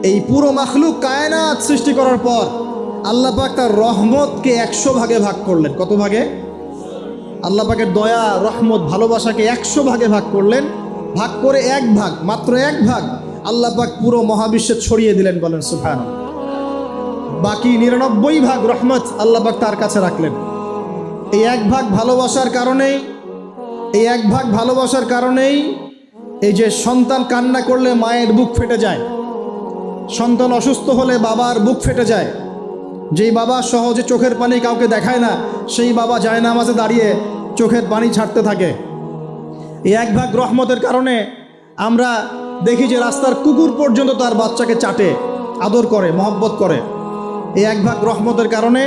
এই পুরো মাখলুক কায়নাত সৃষ্টি করার পর আল্লাহ পাক তার রহমতকে 100 ভাগে ভাগ করলেন। কত ভাগে? আল্লাহ পাকের দয়া, রহমত, ভালোবাসাকে 100 ভাগে ভাগ করলেন। ভাগ করে এক ভাগ, মাত্র এক ভাগ আল্লাহ পাক পুরো মহাবিশ্বে ছড়িয়ে দিলেন। বলেন সুবহানাল্লাহ। বাকি 99 ভাগ রহমত আল্লাহ পাক তার কাছে রাখলেন। এই এক ভাগ ভালোবাসার কারণেই এই যে সন্তান কান্না করলে মায়ের বুক ফেটে যায়, সন্তান অসুস্থ হলে বাবার বুক ফেটে যায়, যেই বাবা সহজে চোখের পানি কাউকে দেখায় না, সেই বাবা জায়নামাজে দাঁড়িয়ে চোখের পানি ছাড়তে থাকে। এই এক ভাগ রহমতের কারণে আমরা দেখি যে রাস্তার কুকুর পর্যন্ত তার বাচ্চাকে চাটে, আদর করে, মহব্বত করে। এই এক ভাগ রহমতের কারণে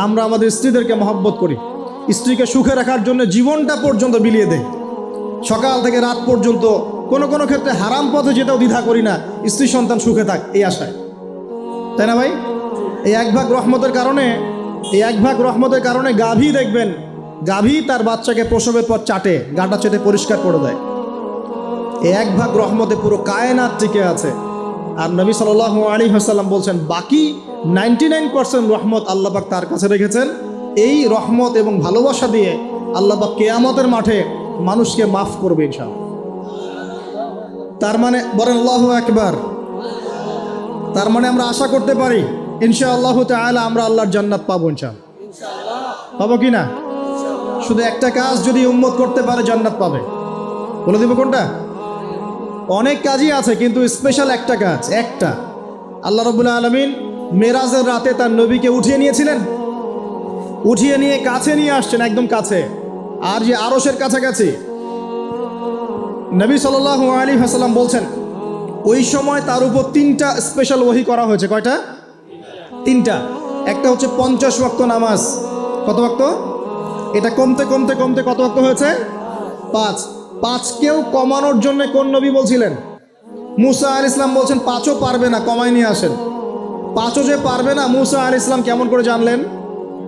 আমরা আমাদের স্ত্রীদেরকে মহব্বত করি, স্ত্রীকে সুখে রাখার জন্য জীবনটা পর্যন্ত বিলিয়ে দেয়। সকাল থেকে রাত পর্যন্ত কোনো কোনো ক্ষেত্রে হারাম পথে যেতেও দ্বিধা করি না, স্ত্রী সন্তান সুখে থাক এই আশায়, তাই না ভাই? এই এক ভাগ রহমতের কারণে গাভী দেখবেন, গাভী তার বাচ্চাকে প্রসবের পর চাটে, গাটা চেটে পরিষ্কার করে দেয়। এই এক ভাগ রহমতে পুরো কায়নাত টিকে আছে। আর নবী সাল্লাল্লাহু আলাইহি ওয়াসাল্লাম বলছেন বাকি 99% রহমত আল্লাহ পাক তার কাছে রেখেছেন। এই রহমত এবং ভালোবাসা দিয়ে আল্লাহ পাক কিয়ামতের মাঠে মানুষকে মাফ করবে ইনশাআল্লাহ। তার মানে বলেন আল্লাহু আকবার। তার মানে আমরা আশা করতে পারি ইনশাআল্লাহ তাআলা আমরা আল্লাহর জান্নাত পাবো ইনশাআল্লাহ। পাবো কি না? শুধু একটা কাজ যদি উম্মত করতে পারে জান্নাত পাবে। বলে দেব কোনটা? অনেক কাজই আছে কিন্তু স্পেশাল একটা কাজ, একটা। আল্লাহ রাব্বুল আলামিন মেরাজের রাতে তার নবীকে উঠিয়ে নিয়েছিলেন, উঠিয়ে নিয়ে কাছে নিয়ে আসছেন, একদম কাছে, আর যে আরশের কাছাকাছি। নবী সাল্লাল্লাহু আলাইহি ওয়াসাল্লাম বলছেন ওই সময় তার উপর 3টা স্পেশাল ওহী করা হয়েছে। কয়টা? 3টা। একটা হচ্ছে 50 ওয়াক্ত নামাজ। কত ওয়াক্ত? এটা কমতে কমতে কমতে কত ওয়াক্ত হয়েছে? 5। 5কেও কমানোর জন্য কোন নবী বলছিলেন? মুসা আলাইহিস সালাম বলছেন 5ও পারবে না, কমাই নিয়ে আসেন। 5ও যে পারবে না, মুসা আলাইহিস সালাম কেমন করে জানলেন?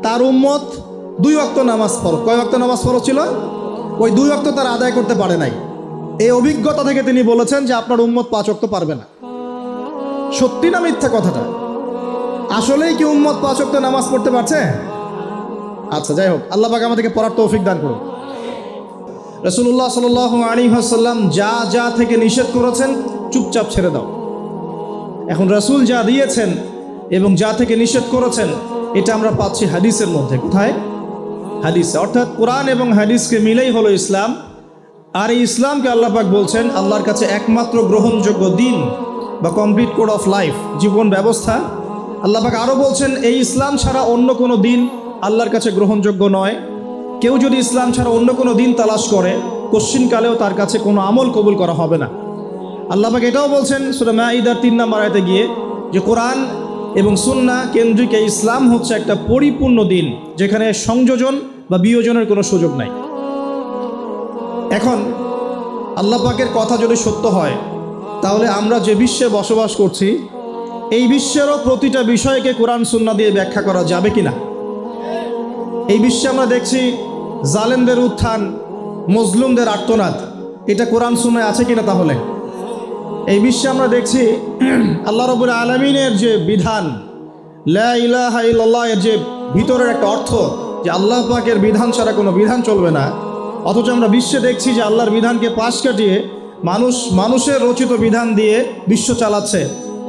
তার উম্মত 2 ওয়াক্ত নামাজ পড়ে। কয় ওয়াক্ত নামাজ ফরজ ছিল? ওই 2 ওয়াক্ত তার আদায় করতে পারে নাই। এই অভিজ্ঞতা থেকে তিনি বলেছেন যে আপনার উম্মত 5 ওয়াক্ত পারবে না। সত্যি না মিথ্যা কথাটা? আসলেই কি উম্মত 5 ওয়াক্ত নামাজ পড়তে পারছে? আচ্ছা, যাই হোক, আল্লাহ পাক আমাদেরকে পড়ার তৌফিক দান করুন। রাসূলুল্লাহ সাল্লাল্লাহু আলাইহি ওয়াসাল্লাম যা যা থেকে নিষেধ করেছেন চুপচাপ ছেড়ে দাও। এখন রাসূল যা দিয়েছেন এবং যা থেকে নিষেধ করেছেন এটা আমরা পাচ্ছি হাদিসের মধ্যে। কোথায়? হাদিসে, অর্থাৎ কোরআন এবং হাদিসকে মিলেই হলো ইসলাম। আর এই ইসলামকে আল্লাহ পাক বলছেন আল্লাহর কাছে একমাত্র গ্রহণযোগ্য দিন বা কমপ্লিট কোড অফ লাইফ, জীবন ব্যবস্থা। আল্লাহ পাক আরও বলছেন এই ইসলাম ছাড়া অন্য কোনো দিন আল্লাহর কাছে গ্রহণযোগ্য নয়। কেউ যদি ইসলাম ছাড়া অন্য কোনো দিন তালাশ করে কশ্চিনকালেও তার কাছে কোনো আমল কবুল করা হবে না। আল্লাহ পাক এটাও বলছেন সূরা মাঈদার 3 নম্বর আয়াতে গিয়ে যে কোরআন এবং সুন্নাহ কেন্দ্রিক এই ইসলাম হচ্ছে একটা পরিপূর্ণ দিন যেখানে সংযোজন বা বিয়োজনের কোনো সুযোগ নাই। এখন আল্লাহ পাকের কথা যদি সত্য হয় তাহলে আমরা যে বিশ্বে বসবাস করছি এই বিশ্বেরও প্রতিটা বিষয়কে কোরআন সুন্নাহ দিয়ে ব্যাখ্যা করা যাবে কিনা? এই বিশ্বে আমরা দেখছি জালেমদের উত্থান, মজলুমদের আর্তনাদ, এটা কোরআন সুন্নাহে আছে কিনা? তাহলে এই বিশ্বে আমরা দেখছি আল্লাহ রাব্বুল আলামিনের যে বিধান, লা ইলাহা ইল্লাল্লাহ এর যে ভিতরের একটা অর্থ যে আল্লাহ পাকের বিধান ছাড়া কোনো বিধান চলবে না, অথচ আমরা বিশ্বে দেখছি যে আল্লাহর বিধানকে পাশ কাটিয়ে মানুষের রচিত বিধান দিয়ে বিশ্ব চালাচ্ছে।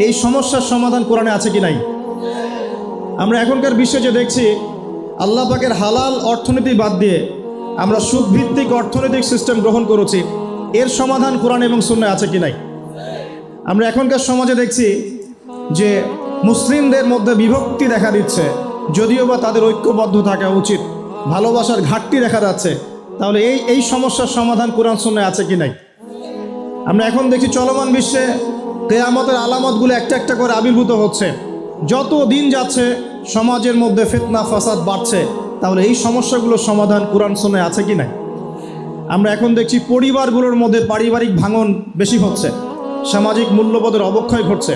এই সমস্যার সমাধান কোরআনে আছে কি নাই? আমরা এখনকার বিশ্বে যে দেখছি আল্লাহ পাকের হালাল অর্থনীতি বাদ দিয়ে আমরা সুদভিত্তিক অর্থনৈতিক সিস্টেম গ্রহণ করেছি, এর সমাধান কোরআন এবং সুন্নাহে আছে কি নাই? আমরা এখনকার সমাজে দেখছি যে মুসলিমদের মধ্যে বিভক্তি দেখা দিচ্ছে, যদিও বা তাদের ঐক্যবদ্ধ থাকা উচিত, ভালোবাসার ঘাটতি দেখা যাচ্ছে। তাহলে এই সমস্যার সমাধান কোরআন সুন্নাহে আছে কি নাই? আমরা এখন দেখি চলমান বিশ্বে কিয়ামতের আলামতগুলো একটা একটা করে আবির্ভূত হচ্ছে। যত দিন যাচ্ছে সমাজের মধ্যে ফিতনা ফাসাদ বাড়ছে। তাহলে এই সমস্যাগুলোর সমাধান কোরআন সুন্নাহে আছে কি নাই? আমরা এখন দেখছি পরিবারগুলোর মধ্যে পারিবারিক ভাঙন বেশি হচ্ছে, সামাজিক মূল্যবোধের অবক্ষয় ঘটছে,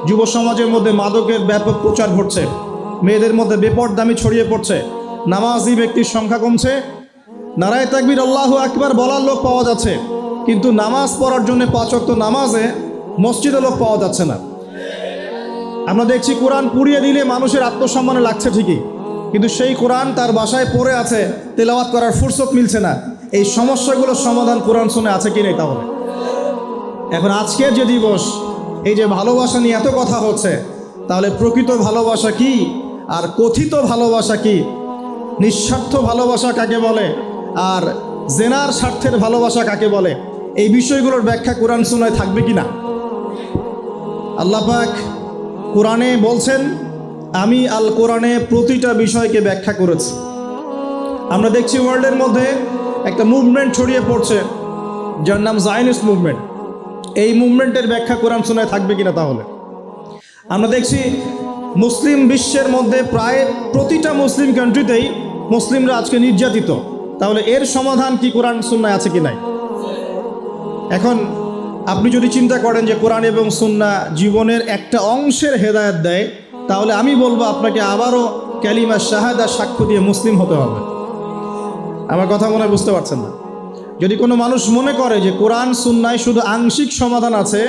যুব সমাজের মধ্যে মাদকের ব্যাপক প্রচার ঘটছে, মেয়েদের মধ্যে বেপরদামি ছড়িয়ে পড়ছে, নামাজি ব্যক্তির সংখ্যা কমছে, নারায়ে তাকবীর আল্লাহু আকবার বলার লোক পাওয়া যাচ্ছে, কিন্তু নামাজ পড়ার জন্য 5 ওয়াক্ত নামাজে মসজিদে লোক পাওয়া যাচ্ছে না। আমরা দেখছি কোরআন পুড়িয়ে দিলে মানুষের আত্মসম্মানে লাগছে ঠিকই, কিন্তু সেই কোরআন তার বাসায় পড়ে আছে, তেলাওয়াত করার ফুরসত মিলছে না। এই সমস্যাগুলোর সমাধান কোরআন শুনে আছে কি নেই? তাহলে এখন আজকের যে দিবস, এই যে ভালোবাসা নিয়ে এত কথা হচ্ছে, তাহলে প্রকৃত ভালোবাসা কি আর কথিত ভালোবাসা কি? নিঃস্বার্থ ভালোবাসা কাকে বলে আর জেনার স্বার্থের ভালোবাসা কাকে বলে? এই বিষয়গুলোর ব্যাখ্যা কোরআন সুন্নাহয় থাকবে কি না? আল্লাহ পাক কোরআনে বলছেন, আমি আল কোরআনে প্রতিটা বিষয়কে ব্যাখ্যা করেছি। আমরা দেখছি ওয়ার্ল্ডের মধ্যে একটা মুভমেন্ট ছড়িয়ে পড়ছে যার নাম জায়নিস্ট মুভমেন্ট। এই মুভমেন্টের ব্যাখ্যা কোরআন সুন্নাহয় থাকবে কিনা? তাহলে আমরা দেখছি মুসলিম বিশ্বের মধ্যে প্রায় প্রতিটা মুসলিম কান্ট্রিতেই মুসলিমরা আজকে নির্যাতিত। তাহলে এর সমাধান কি কোরআন সুন্নাহয় আছে কি নাই? এখন আপনি যদি চিন্তা করেন যে কোরআন এবং সুন্নাহ জীবনের একটা অংশের হেদায়েত দেয়, তাহলে আমি বলবো আপনাকে আবারও কালিমা শাহাদা সাক্ষ্য দিয়ে মুসলিম হতে হবে। আমার কথা মনে হয় বুঝতে পারছেন না? যদি কোনো মানুষ মনে করে যে কোরআন সুন্নায় শুধু আংশিক সমাধান আছে,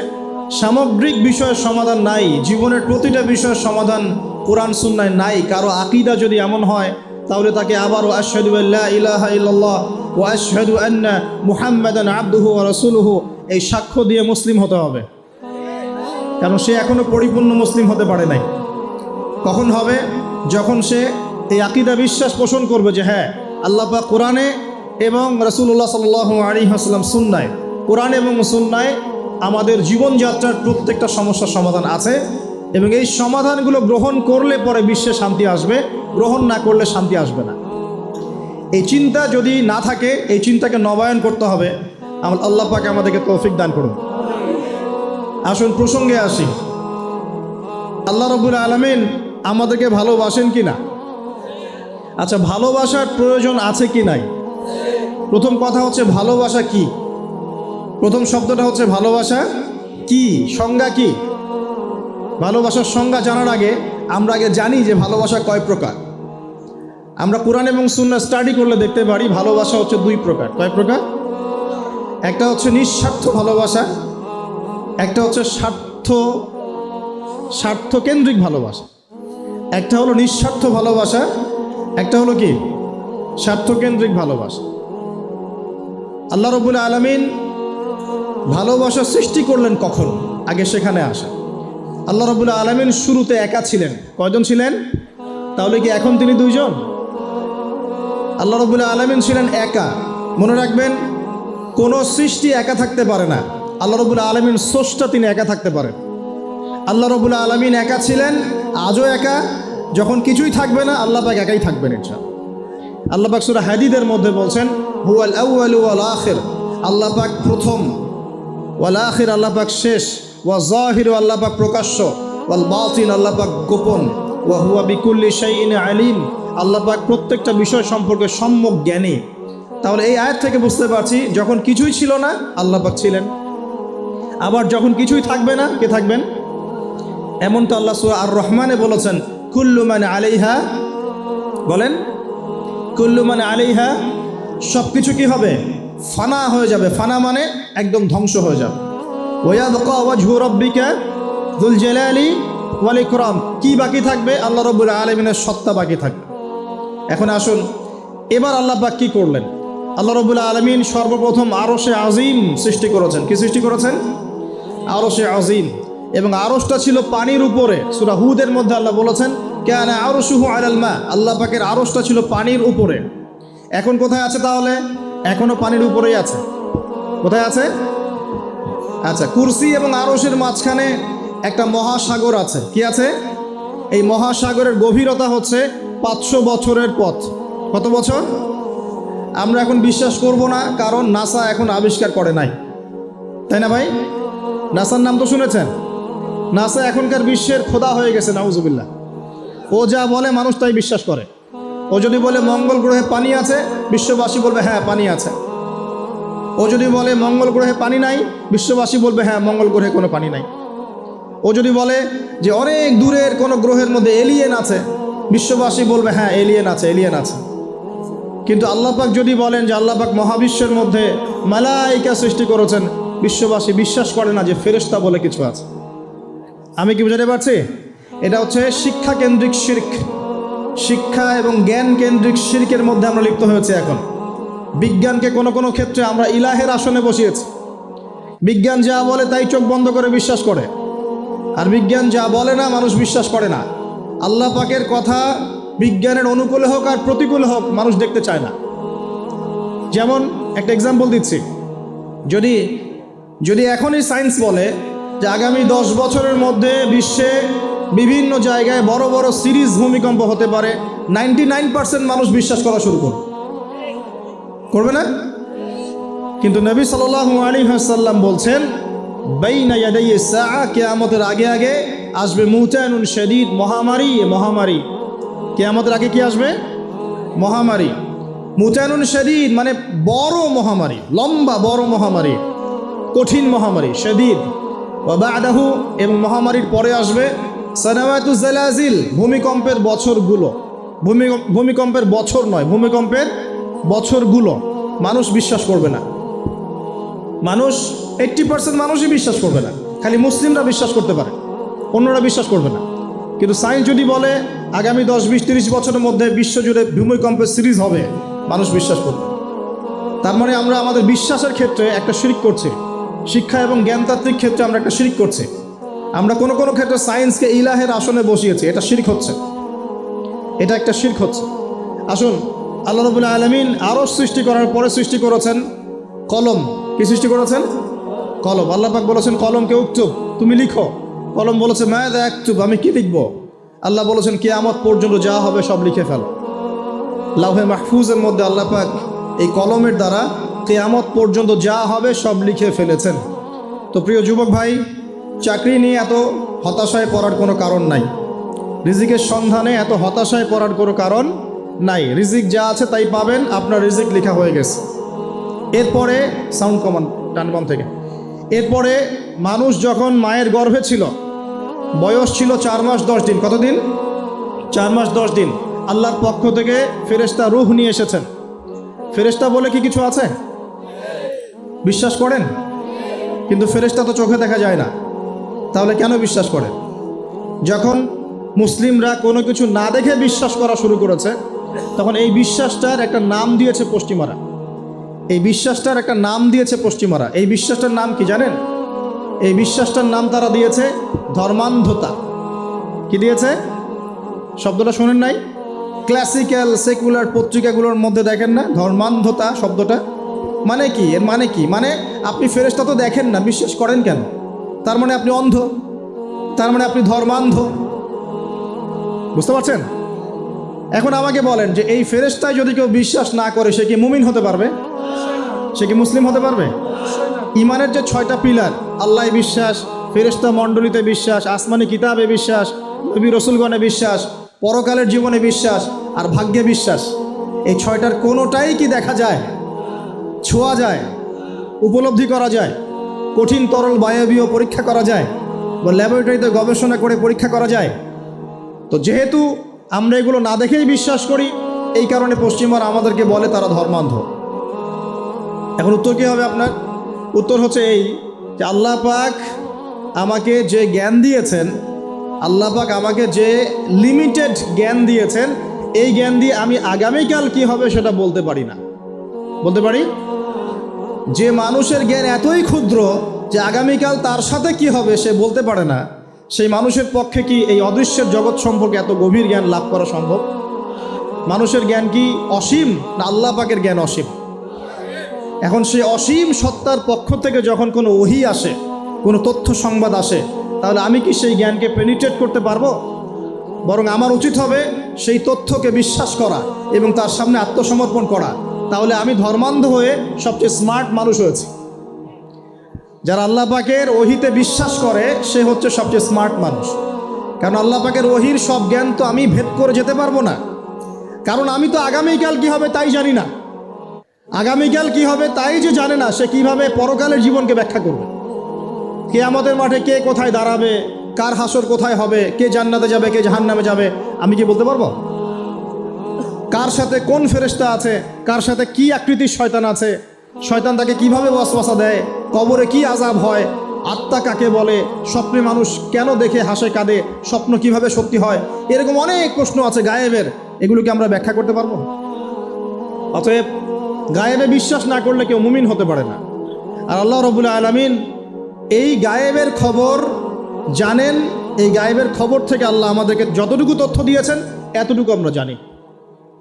সামগ্রিক বিষয়ের সমাধান নাই, জীবনের প্রতিটা বিষয়ের সমাধান কোরআন সুন্নায় নাই, কারো আকীদা যদি এমন হয়, তাহলে তাকে আবারও আশহাদু আল্লা ইলাহা ইল্লাল্লাহ ওয়া আশহাদু আন্না মুহাম্মাদান আবদুহু ওয়া রাসূলুহু এই সাক্ষ্য দিয়ে মুসলিম হতে হবে। কারণ সে এখনো পরিপূর্ণ মুসলিম হতে পারে নাই। কখন হবে? যখন সে এই আকীদা বিশ্বাস পোষণ করবে যে হ্যাঁ, আল্লাহ পাক কোরআনে এবং রাসূলুল্লাহ সাল্লাল্লাহু আলাইহি ওয়াসাল্লাম সুন্নায়, কোরআন এবং সুন্নায় আমাদের জীবনযাত্রার প্রত্যেকটা সমস্যার সমাধান আছে, এবং এই সমাধানগুলো গ্রহণ করলে পরে বিশ্বে শান্তি আসবে, গ্রহণ না করলে শান্তি আসবে না। এই চিন্তা যদি না থাকে, এই চিন্তাকে নবায়ন করতে হবে। আল্লাহ পাক আমাদেরকে তৌফিক দান করুন। আসুন প্রসঙ্গে আসি। আল্লাহ রাব্বুল আলামিন আমাদেরকে ভালোবাসেন কি না? আচ্ছা, ভালোবাসার প্রয়োজন আছে কি নাই? প্রথম কথা হচ্ছে ভালোবাসা কি? প্রথম শব্দটা হচ্ছে ভালোবাসা কি, সংজ্ঞা কি? ভালোবাসার সংজ্ঞা জানার আগে আমরা আগে জানি যে ভালোবাসা কয় প্রকার। আমরা কোরআন এবং সুন্নাহ স্টাডি করলে দেখতে পারি ভালোবাসা হচ্ছে দুই প্রকার। কয় প্রকার? একটা হচ্ছে নিঃস্বার্থ ভালোবাসা, একটা হচ্ছে স্বার্থকেন্দ্রিক ভালোবাসা। একটা হলো নিঃস্বার্থ ভালোবাসা, একটা হলো কি স্বার্থকেন্দ্রিক ভালোবাসা। আল্লাহ রাব্বুল আলামিন ভালোবাসা সৃষ্টি করলেন কখন? আগে সেখানে আসা। আল্লাহ রাব্বুল আলামিন শুরুতে একা ছিলেন। কয়জন ছিলেন? তাহলে কি এখন তিনি দুইজন? আল্লাহ রাব্বুল আলামিন ছিলেন একা। মনে রাখবেন, কোনো সৃষ্টি একা থাকতে পারে না। আল্লাহ রাব্বুল আলামিন স্রষ্টা, তিনি একা থাকতে পারেন। আল্লাহ রাব্বুল আলামিন একা ছিলেন, আজও একা। যখন কিছুই থাকবে না, আল্লাহ পাক একাই থাকবেন ইনশাআল্লাহ। আল্লাহ পাক সূরা হাদীদের মধ্যে বলছেন, হুয়াল আউয়ালু ওয়াল আখির, আল্লাহ পাক প্রথম, ওয়াল আখির আল্লাহ পাক শেষ, ওয়া যাহির আল্লাহ পাক প্রকাশ্য, ওয়াল বাতিন আল্লাহ পাক গোপন, ওয়া হুয়া বিকুল্লি শাইইন আলিম, আল্লাহ পাক প্রত্যেকটা বিষয় সম্পর্কে সম্যক জ্ঞানী। তাহলে এই আয়াত থেকে বুঝতে পারছি যখন কিছুই ছিল না আল্লাহ পাক ছিলেন, আবার যখন কিছুই থাকবে না কে থাকবেন? এমনটা আল্লাহ সূরা আর রহমানে বলেছেন, কুল্লু মান আলাইহা, বলেন কুল্লু মান আলাইহা, সব কিছু কি হবে? ফানা হয়ে যাবে। ফানা মানে একদম ধ্বংস হয়ে যাবে। ওয়ায়াবকা ওয়াজহু রাব্বিকা যুল জালালি ওয়াল ইকরাম, কি বাকি থাকবে? আল্লাহ রাব্বুল আলামিনের সত্তা বাকি থাকবে। এখন আসুন, এবার আল্লাহ পাক কি করলেন? আল্লাহ রাব্বুল আলামিন সর্বপ্রথম আরশে আজিম সৃষ্টি করেছেন। কি সৃষ্টি করেছেন? আরশে আজিম। এবং আরশটা ছিল পানির উপরে। সূরা হুদের মধ্যে আল্লাহ বলেছেন, কানা আরশুহু আলাল মা, আল্লাহ পাকের আরশটা ছিল পানির উপরে। এখন কোথায় আছে তাহলে? এখনো পানির উপরেই আছে। কোথায় আছে? আচ্ছা, কুরসি এবং আরশের মাঝখানে একটা মহাসাগর আছে। কি আছে? এই মহাসাগরের গভীরতা হচ্ছে 500 বছরের পথ। কত বছর? আমরা এখন বিশ্বাস করব না, কারণ নাসা এখন আবিষ্কার করে নাই, তাই না ভাই? নাসার নাম তো শুনেছেন। নাসা এখনকার বিশ্বের খোদা হয়ে গেছে, নাউজুবিল্লাহ। ও যা বলে মানুষ তাই বিশ্বাস করে। ও যদি বলে মঙ্গল গ্রহে পানি আছে, বিশ্ববাসী বলবে হ্যাঁ পানি আছে। ও যদি বলে মঙ্গল গ্রহে পানি নাই, বিশ্ববাসী বলবে হ্যাঁ মঙ্গল গ্রহে কোনো পানি নাই। ও যদি বলে যে অনেক দূরের কোনো গ্রহের মধ্যে এলিয়েন আছে, বিশ্ববাসী বলবে হ্যাঁ এলিয়েন আছে, এলিয়েন আছে। কিন্তু আল্লাহ পাক যদি বলেন যে আল্লাহ পাক মহাবিশ্বের মধ্যে মালাইকা সৃষ্টি করেছেন, বিশ্ববাসী বিশ্বাস করে না যে ফেরেশতা বলে কিছু আছে। আমি কি বুঝাতে পারছি? এটা হচ্ছে শিক্ষা কেন্দ্রিক শিরক। শিক্ষা এবং জ্ঞান কেন্দ্রিক শিরকের মধ্যে আমরা লিপ্ত হয়েছে। এখন বিজ্ঞানকে কোনো কোনো ক্ষেত্রে আমরা ইলাহের আসনে বসিয়েছি। বিজ্ঞান যা বলে তাই চোখ বন্ধ করে বিশ্বাস করে, আর বিজ্ঞান যা বলে না মানুষ বিশ্বাস করে না। আল্লাহ পাকের কথা বিজ্ঞানের অনুকূলে হোক আর প্রতিকূলে হোক মানুষ দেখতে চায় না। যেমন একটা এক্সাম্পল দিচ্ছি, যদি যদি এখনই সায়েন্স বলে যে আগামী 10 বছরের মধ্যে বিশ্বে বিভিন্ন জায়গায় বড় বড় সিরিজ ভূমিকম্প হতে পারে, 99% মানুষ বিশ্বাস করা শুরু করবে না? কিন্তু নবী সাল্লাল্লাহু আলাইহি ওয়াসাল্লাম বলছেন বাইনা ইয়াদাই সাআ, কিয়ামতের আগে আগে আসবে মুতানুন শাদীদ, মহামারী। কিয়ামতের আগে কি আসবে? মহামারী। মুতানুন শাদীদ মানে বড় মহামারী, লম্বা বড় মহামারী, কঠিন মহামারী, শাদীদ। ওয়া বা'দাহু, এবং মহামারীর পরে আসবে সানাওয়াতুজ জালাজিল, ভূমিকম্পের বছরগুলো। ভূমিকম্পের বছর নয়, ভূমিকম্পের বছরগুলো। মানুষ বিশ্বাস করবে না। মানুষ 80% মানুষই বিশ্বাস করবে না। খালি মুসলিমরা বিশ্বাস করতে পারে, অন্যরা বিশ্বাস করবে না। কিন্তু সায়েন্স যদি বলে আগামী 10, 20, 30 বছরের মধ্যে বিশ্বজুড়ে ভূমিকম্পের সিরিজ হবে, মানুষ বিশ্বাস করবে। তার মানে আমরা আমাদের বিশ্বাসের ক্ষেত্রে একটা শিরক করছি। শিক্ষা এবং জ্ঞানতাত্ত্বিক ক্ষেত্রে আমরা একটা শিরক করছি। আমরা কোনো কোনো ক্ষেত্রে সায়েন্সকে ইলাহের আসনে বসিয়েছি, এটা শিরক হচ্ছে, এটা একটা শিরক হচ্ছে। আসুন, আল্লাহ রাব্বুল আলামিন আরশ সৃষ্টি করার পরে সৃষ্টি করেছেন কলম। কি সৃষ্টি করেছেন? কলম। আল্লাহ পাক বলেছেন কলমকে উকতুব, তুমি লিখো। কলম বলেছে মাযা আকতুব, আমি কি লিখব? আল্লাহ বলেছেন কিয়ামত পর্যন্ত যা হবে সব লিখে ফেলো। লাউহে মাহফুজের মধ্যে আল্লাহ পাক এই কলমের দ্বারা কিয়ামত পর্যন্ত যা হবে সব লিখে ফেলেছেন। তো প্রিয় যুবক ভাই, চাকরি নিয়ে এত হতাশায় পড়ার কোনো কারণ নাই। রিজিকের সন্ধানে এত হতাশায় পড়ার কোনো কারণ নাই। রিজিক যা আছে তাই পাবেন, আপনার রিজিক লেখা হয়ে গেছে। এরপরে সাউন্ড কমান, টানকম থেকে। এরপরে মানুষ যখন মায়ের গর্ভে ছিল, বয়স ছিল 4 মাস 10 দিন। কতদিন? 4 মাস 10 দিন। আল্লাহর পক্ষ থেকে ফেরেশতা রূহ নিয়ে এসেছেন। ফেরেশতা বলে কি কিছু আছে? বিশ্বাস করেন? কিন্তু ফেরেশতা তো চোখে দেখা যায় না, তাহলে কেন বিশ্বাস করেন? যখন মুসলিমরা কোনো কিছু না দেখে বিশ্বাস করা শুরু করেছে, তখন এই বিশ্বাসটার একটা নাম দিয়েছে পশ্চিমারা। এই বিশ্বাসটার একটা নাম দিয়েছে পশ্চিমারা। এই বিশ্বাসটার নাম কি জানেন? এই বিশ্বাসটার নাম তারা দিয়েছে ধর্মান্ধতা। কি দিয়েছে? শব্দটা শোনেন নাই? ক্লাসিক্যাল সেকুলার পত্রিকাগুলোর মধ্যে দেখেন না ধর্মান্ধতা শব্দটা? মানে কি? এর মানে কি? মানে আপনি ফেরেশতা তো দেখেন না, বিশ্বাস করেন কেন? তার মানে আপনি অন্ধ, তার মানে আপনি ধর্মান্ধ। বুঝতে পারছেন? এখন আমাকে বলেন যে এই ফেরেশতায় যদি কেউ বিশ্বাস না করে, সে কি মুমিন হতে পারবে? সে কি মুসলিম হতে পারবে? ইমানের যে 6টা পিলার, আল্লাহ বিশ্বাস, ফেরেশতা মণ্ডলীতে বিশ্বাস, আসমানি কিতাবে বিশ্বাস, নবী রসুলগণে বিশ্বাস, পরকালের জীবনে বিশ্বাস আর ভাগ্যে বিশ্বাস, এই 6টার কোনোটাই কি দেখা যায়, ছোঁয়া যায়, উপলব্ধি করা যায়? কঠিন তরল বায়বীয় পরীক্ষা করা যায় বা ল্যাবরেটরিতে গবেষণা করে পরীক্ষা করা যায়? তো যেহেতু আমরা এগুলো না দেখেই বিশ্বাস করি, এই কারণে পশ্চিমারা আমাদেরকে বলে তারা ধর্মান্ধ। এখন উত্তর কী হবে আপনার? উত্তর হচ্ছে এই যে আল্লাহ পাক আমাকে যে জ্ঞান দিয়েছেন, আল্লাহ পাক আমাকে যে লিমিটেড জ্ঞান দিয়েছেন, এই জ্ঞান দিয়ে আমি আগামীকাল কি হবে সেটা বলতে পারি না। বলতে পারি? যে মানুষের জ্ঞান এতই ক্ষুদ্র যে আগামীকাল তার সাথে কি হবে সে বলতে পারে না, সেই মানুষের পক্ষে কি এই অদৃশ্যের জগৎ সম্পর্কে এত গভীর জ্ঞান লাভ করা সম্ভব? মানুষের জ্ঞান কি অসীম, না আল্লাহ পাকের জ্ঞান অসীম? এখন সেই অসীম সত্তার পক্ষ থেকে যখন কোনো ওহী আসে, কোনো তথ্য সংবাদ আসে, তাহলে আমি কি সেই জ্ঞানকে পেনিট্রেট করতে পারবো? বরং আমার উচিত হবে সেই তথ্যকে বিশ্বাস করা এবং তার সামনে আত্মসমর্পণ করা। তাহলে আমি ধর্মান্ধ হয়ে সবচেয়ে স্মার্ট মানুষ হয়েছি। যারা আল্লাহ পাকের ওহীতে বিশ্বাস করে সে হচ্ছে সবচেয়ে স্মার্ট মানুষ। কারণ আল্লাহ পাকের ওহীর সব জ্ঞান তো আমি ভেদ করে যেতে পারবো না, কারণ আমি তো আগামীকাল কি হবে তাই জানি না। আগামীকাল কি হবে তাই যে জানে না, সে কিভাবে পরকালের জীবনকে ব্যাখ্যা করবে? কিয়ামতের মাঠে কে কোথায় দাঁড়াবে, কার হাসর কোথায় হবে, কে জান্নাতে যাবে, কে জাহান্নামে যাবে, আমি কি বলতে পারবো? কার সাথে কোন ফেরেশতা আছে, কার সাথে কি আকৃতির শয়তান আছে, শয়তান তাকে কিভাবে ওয়াসওয়াসা দেয়, কবরে কি আযাব হয়, আত্মা কাকে বলে, স্বপ্নে মানুষ কেন দেখে হাসে কাঁদে, স্বপ্ন কিভাবে সত্যি হয়, এরকম অনেক প্রশ্ন আছে গায়েবের। এগুলোকে আমরা ব্যাখ্যা করতে পারবো? অতএব গায়েবে বিশ্বাস না করলে কেউ মুমিন হতে পারে না। আর আল্লাহ রাব্বুল আলামিন এই গায়েবের খবর জানেন। এই গায়েবের খবর থেকে আল্লাহ আমাদেরকে যতটুকু তথ্য দিয়েছেন এতটুকু আমরা জানি,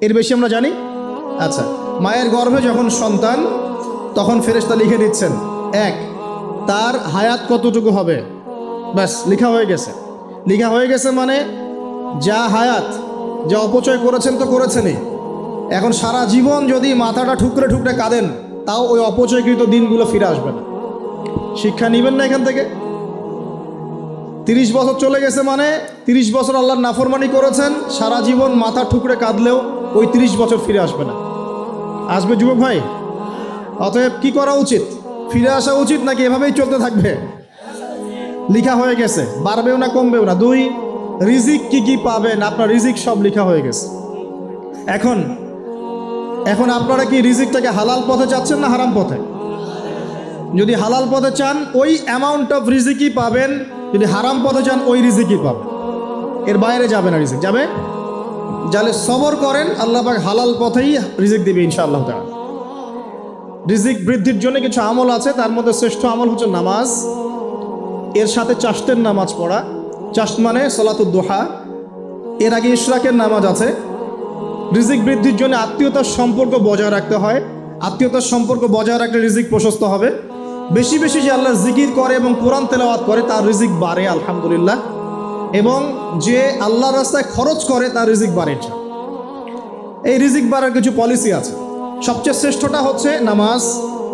এর বেশি আমরা জানি। আচ্ছা, মায়ের গর্ভে যখন সন্তান, তখন ফেরেশতা লিখে দিচ্ছেন এক, তার হায়াত কতটুকু হবে, ব্যাস লেখা হয়ে গেছে। লেখা হয়ে গেছে মানে যা হায়াত, যা অপচয় করেছেন তো করেছেনই। এখন সারা জীবন যদি মাথাটা ঠুকরে ঠুকরে কাঁদেন, তাও ওই অপচয়কৃত দিনগুলো ফিরে আসবে না। শিক্ষা নেবেন না এখান থেকে? 30 বছর চলে গেছে মানে 30 বছর আল্লাহর নাফরমানি করেছেন, সারা জীবন মাথা ঠুকরে কাঁদলেও ওই 30 বছর ফিরে আসবে না। আসবে যুবক ভাই? অতএব কি করা উচিত? ফিরে আসা উচিত নাকি এভাবেই চলতে থাকবে? লিখা হয়ে গেছে, বাড়বেও না কমবেও না। 2, রিজিক কি কি পাবেন, আপনার রিজিক সব লিখা হয়ে গেছে। এখন আপনারা কি রিজিকটাকে হালাল পথে চাচ্ছেন না হারাম পথে? যদি হালাল পথে চান ওই অ্যামাউন্ট অফ রিজিকই পাবেন, যদি হারাম পথে চান ওই রিজিকই পাবেন, এর বাইরে যাবে না। রিজিক যাবে, যাহলে সবর করেন, আল্লাহ পাক হালাল পথেই রিজিক দিবে ইনশাআল্লাহ তাআলা। রিজিক বৃদ্ধির জন্য কিছু আমল আছে, তার মধ্যে শ্রেষ্ঠ আমল হচ্ছে নামাজ, এর সাথে চাশতের নামাজ পড়া। চাশত মানে সালাতুদ দুহা, এর আগে ইশরাকের নামাজ আছে। রিজিক বৃদ্ধির জন্য আত্মীয়তার সম্পর্ক বজায় রাখতে হয়, আত্মীয়তার সম্পর্ক বজায় রাখলে রিজিক প্রশস্ত হবে। বেশি বেশি যে আল্লাহর জিকির করে এবং কোরআন তেলাওয়াত করে তার রিজিক বাড়ে আলহামদুলিল্লাহ, এবং যে আল্লাহর রাস্তায় খরচ করে তার রিজিক বাড়ে। এই রিজিক বাড়ার কিছু পলিসি আছে। সবচেয়ে শ্রেষ্ঠটা হচ্ছে নামাজ,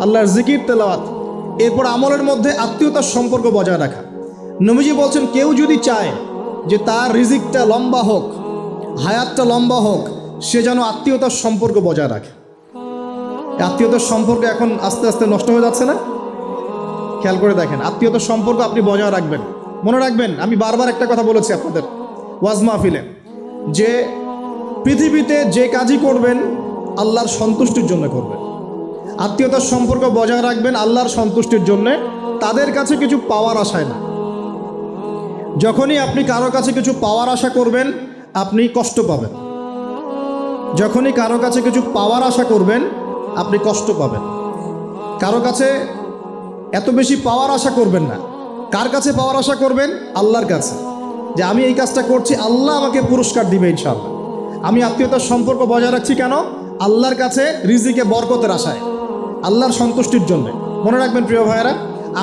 আল্লাহর জিকির তেলাওয়াত, এরপর আমলের মধ্যে আত্মীয়তার সম্পর্ক বজায় রাখা। নবীজি বলছেন কেউ যদি চায় যে তার রিজিকটা লম্বা হোক, হায়াতটা লম্বা হোক, সে যেন আত্মীয়তার সম্পর্ক বজায় রাখে। আত্মীয়তার সম্পর্ক এখন আস্তে আস্তে নষ্ট হয়ে যাচ্ছে না? খেয়াল করে দেখেন, আত্মীয়তার সম্পর্ক আপনি বজায় রাখবেন। মনে রাখবেন, আমি বারবার একটা কথা বলেছি আপনাদের ওয়াজ মাহফিলে, যে পৃথিবীতে যে কাজই করবেন আল্লাহর সন্তুষ্টির জন্য করবেন। আত্মীয়তার সম্পর্ক বজায় রাখবেন আল্লাহর সন্তুষ্টির জন্যে, তাদের কাছে কিছু পাওয়ার আশায় না। যখনই আপনি কারো কাছে কিছু পাওয়ার আশা করবেন আপনি কষ্ট পাবেন। যখনই কারো কাছে কিছু পাওয়ার আশা করবেন আপনি কষ্ট পাবেন। কারো কাছে এত বেশি পাওয়ার আশা করবেন না। কার কাছে পাওয়ার আশা করবেন? আল্লাহর কাছে, যে আমি এই কাজটা করছি, আল্লাহ আমাকে পুরস্কার দিবে ইনশাআল্লাহ। আমি আত্মীয়তার সম্পর্ক বজায় রাখছি কেন? আল্লাহর কাছে রিজিকে বরকতের আশায়, আল্লাহর সন্তুষ্টির জন্য। মনে রাখবেন প্রিয় ভাইয়েরা,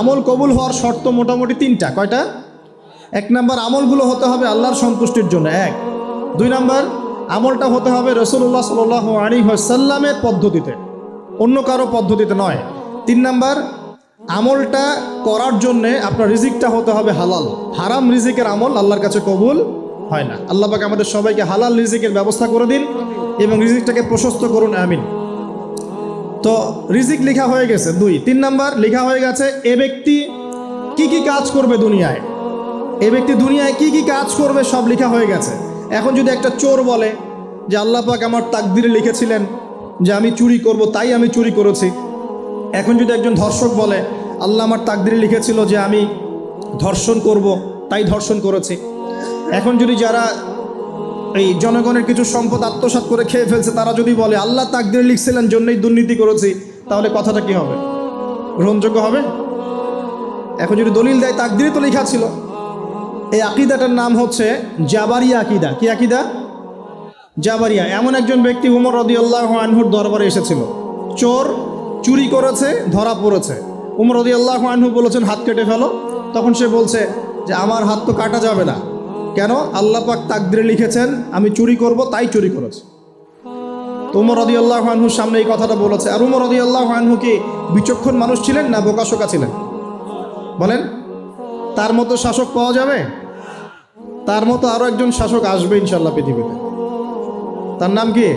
আমল কবুল হওয়ার শর্ত মোটামুটি 3টা। কয়টা? 1 নম্বর, আমলগুলো হতে হবে আল্লাহর সন্তুষ্টির জন্য। 1। 2 নম্বর, আমলটা হতে হবে রাসূলুল্লাহ সাল্লাল্লাহু আলাইহি ওয়াসাল্লামের পদ্ধতিতে, অন্য কারো পদ্ধতিতে নয়। 3 নম্বর, আমলটা করার জন্যে আপনার রিজিকটা হতে হবে হালাল। হারাম রিজিকের আমল আল্লাহর কাছে কবুল হয় না। আল্লাহ পাক আমাদের সবাইকে হালাল রিজিকের ব্যবস্থা করে দিন এবং রিজিকটাকে প্রশস্ত করুন, আমিন। তো রিজিক লেখা হয়ে গেছে 2। 3 নম্বর, লেখা হয়ে গেছে এ ব্যক্তি কি কি কাজ করবে দুনিয়ায়, এ ব্যক্তি দুনিয়ায় কি কি কাজ করবে সব লেখা হয়ে গেছে। এখন যদি একটা চোর বলে যে আল্লাহ পাক আমার তাকদিরে লিখেছিলেন যে আমি চুরি করব, তাই আমি চুরি করেছি। এখন যদি একজন ধর্ষক বলে আল্লাহ আমার তাকদিরে লিখেছিল যে আমি ধর্ষণ করব, তাই ধর্ষণ করেছি। এখন যদি যারা এই জনগণের কিছু সম্পদ আত্মসাৎ করে খেয়ে ফেলছে তারা যদি বলে আল্লাহ তাকদিরে লিখছিলেন জন্যই দুর্নীতি করেছি, তাহলে কথাটা কি হবে? গ্রহণযোগ্য হবে? এখন যদি দলিল দেয় তাকদিরে তো লেখা ছিল। এই আকিদাটার নাম হচ্ছে জাবারিয়া আকিদা। কি আকিদা? জাবারিয়া। এমন একজন ব্যক্তি উমর রাদিয়াল্লাহু আনহুর দরবারে এসেছিল, চোর চুরি করেছে, ধরা পড়েছে। উমর রাদিয়াল্লাহু আনহু বলেছেন হাত কেটে ফেলো। তখন সে বলছে যে আমার হাত তো কাটা যাবে না। কেন? আল্লাহ পাক তাকদিরে লিখেছেন আমি চুরি করব, তাই চুরি করেছে। তো উমর রাদিয়াল্লাহু আনহুর সামনে এই কথাটা বলেছে। আর উমর রাদিয়াল্লাহু আনহু কি বিচক্ষণ মানুষ ছিলেন না বোকাশোকা ছিলেন? বলেন, তার মতো শাসক পাওয়া যাবে? তার মতো আরো একজন শাসক আসবে ইনশাআল্লাহ পৃথিবীতে। তার নাম কি?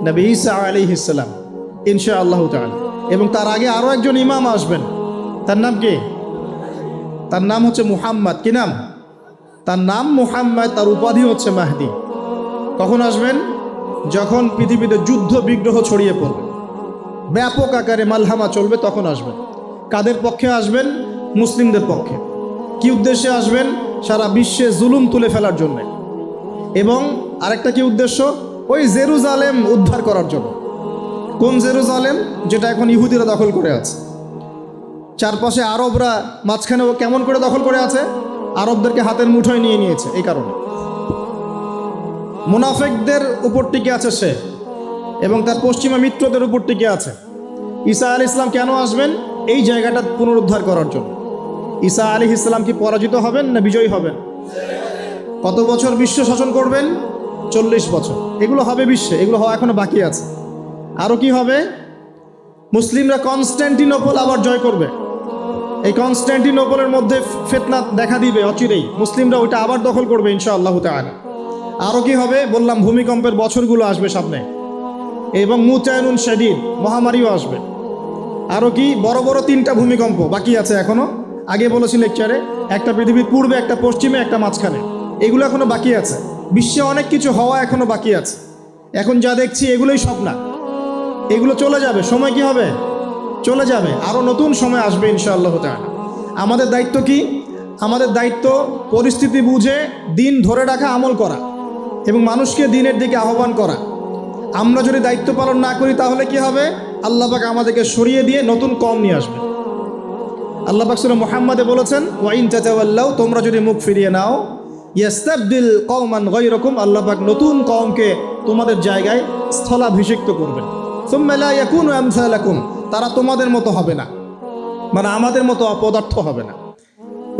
নবী ঈসা আলাইহিস সালাম ইনশাআল্লাহ তাআলা। এবং তার আগে আরো একজন ইমাম আসবেন। তার নাম কি? তার নাম হচ্ছে মুহাম্মদ। কি নাম? তার নাম মুহাম্মদ, তার উপাধি হচ্ছে মাহদি। কখন আসবেন? যখন পৃথিবীতে যুদ্ধ বিগ্রহ ছড়িয়ে পড়বে, ব্যাপক আকারে মালহামা চলবে, তখন আসবেন। কাদের পক্ষে আসবেন? মুসলিমদের পক্ষে। কি উদ্দেশ্যে আসবেন? সারা বিশ্বে জুলুম তুলে ফেলার জন্য। এবং আরেকটা কি উদ্দেশ্য? ওই জেরুজালেম উদ্ধার করার জন্য। কোন জেরুজালেম? যেটা এখন ইহুদিরা দখল করে আছে। চারপাশে আরবরা, মাঝখানে ও কেমন করে দখল করে আছে? আরবদেরকে হাতের মুঠোয় নিয়ে নিয়েছে। এই কারণে মুনাফিকদের উপর টিকে আছে সে, এবং তার পশ্চিমা মিত্রদের উপর টিকে আছে। ঈসা আলাইহিস সালাম কেন আসবেন? এই জায়গাটা পুনরুদ্ধার করার জন্য। ঈসা আলাইহিস সালাম কি পরাজিত হবেন না বিজয়ী হবেন? কত বছর বিশ্ব শাসন করবেন? 40 বছর। এগুলো হবে বিশ্বে, এগুলো হওয়া এখনো বাকি আছে। আরও কি হবে? মুসলিমরা কনস্ট্যান্টিনোপল আবার জয় করবে। এই কনস্ট্যান্টিনোপলের মধ্যে ফিতনা দেখা দিবে অচিরেই, মুসলিমরা ওইটা আবার দখল করবে ইনশাআল্লাহ তাআলা। আরও কি হবে? বললাম ভূমিকম্পের বছরগুলো আসবে সামনে, এবং মুতায়নুন শাদীদ, মহামারীও আসবে। আরও কি? বড় বড় 3টা ভূমিকম্প বাকি আছে এখনো। আগে বলেছি লেকচারে, একটা পৃথিবীর পূর্বে, একটা পশ্চিমে, একটা মাঝখানে। এগুলো এখনো বাকি আছে। বিশ্বে অনেক কিছু হওয়া এখনো বাকি আছে। এখন যা দেখছি এগুলোই সব না, এগুলো চলে যাবে। সময় কি হবে? চলে যাবে। আরও নতুন সময় আসবে ইনশাআল্লাহ তাআলা। আমাদের দায়িত্ব কি? আমাদের দায়িত্ব পরিস্থিতি বুঝে দিন ধরে রাখা, আমল করা, এবং মানুষকে দিনের দিকে আহ্বান করা। আমরা যদি দায়িত্ব পালন না করি তাহলে কি হবে? আল্লাহ পাক আমাদেরকে সরিয়ে দিয়ে নতুন কওম নিয়ে আসবে। আল্লাহ পাক সূরা মুহাম্মাদে বলেছেন, ওয়া ইন তাতাওয়াল্লাউ, তোমরা যদি মুখ ফিরিয়ে নাও, ইয়াস্তাবদিল কওমান গায়রাকুম, আল্লাহ পাক নতুন কওমকে তোমাদের জায়গায় স্থলাভিষিক্ত করবেন। সুম্মা লা ইয়াকুনু আমসালাকুম, তারা তোমাদের মতো হবে না, মানে আমাদের মতো অপদার্থ হবে না।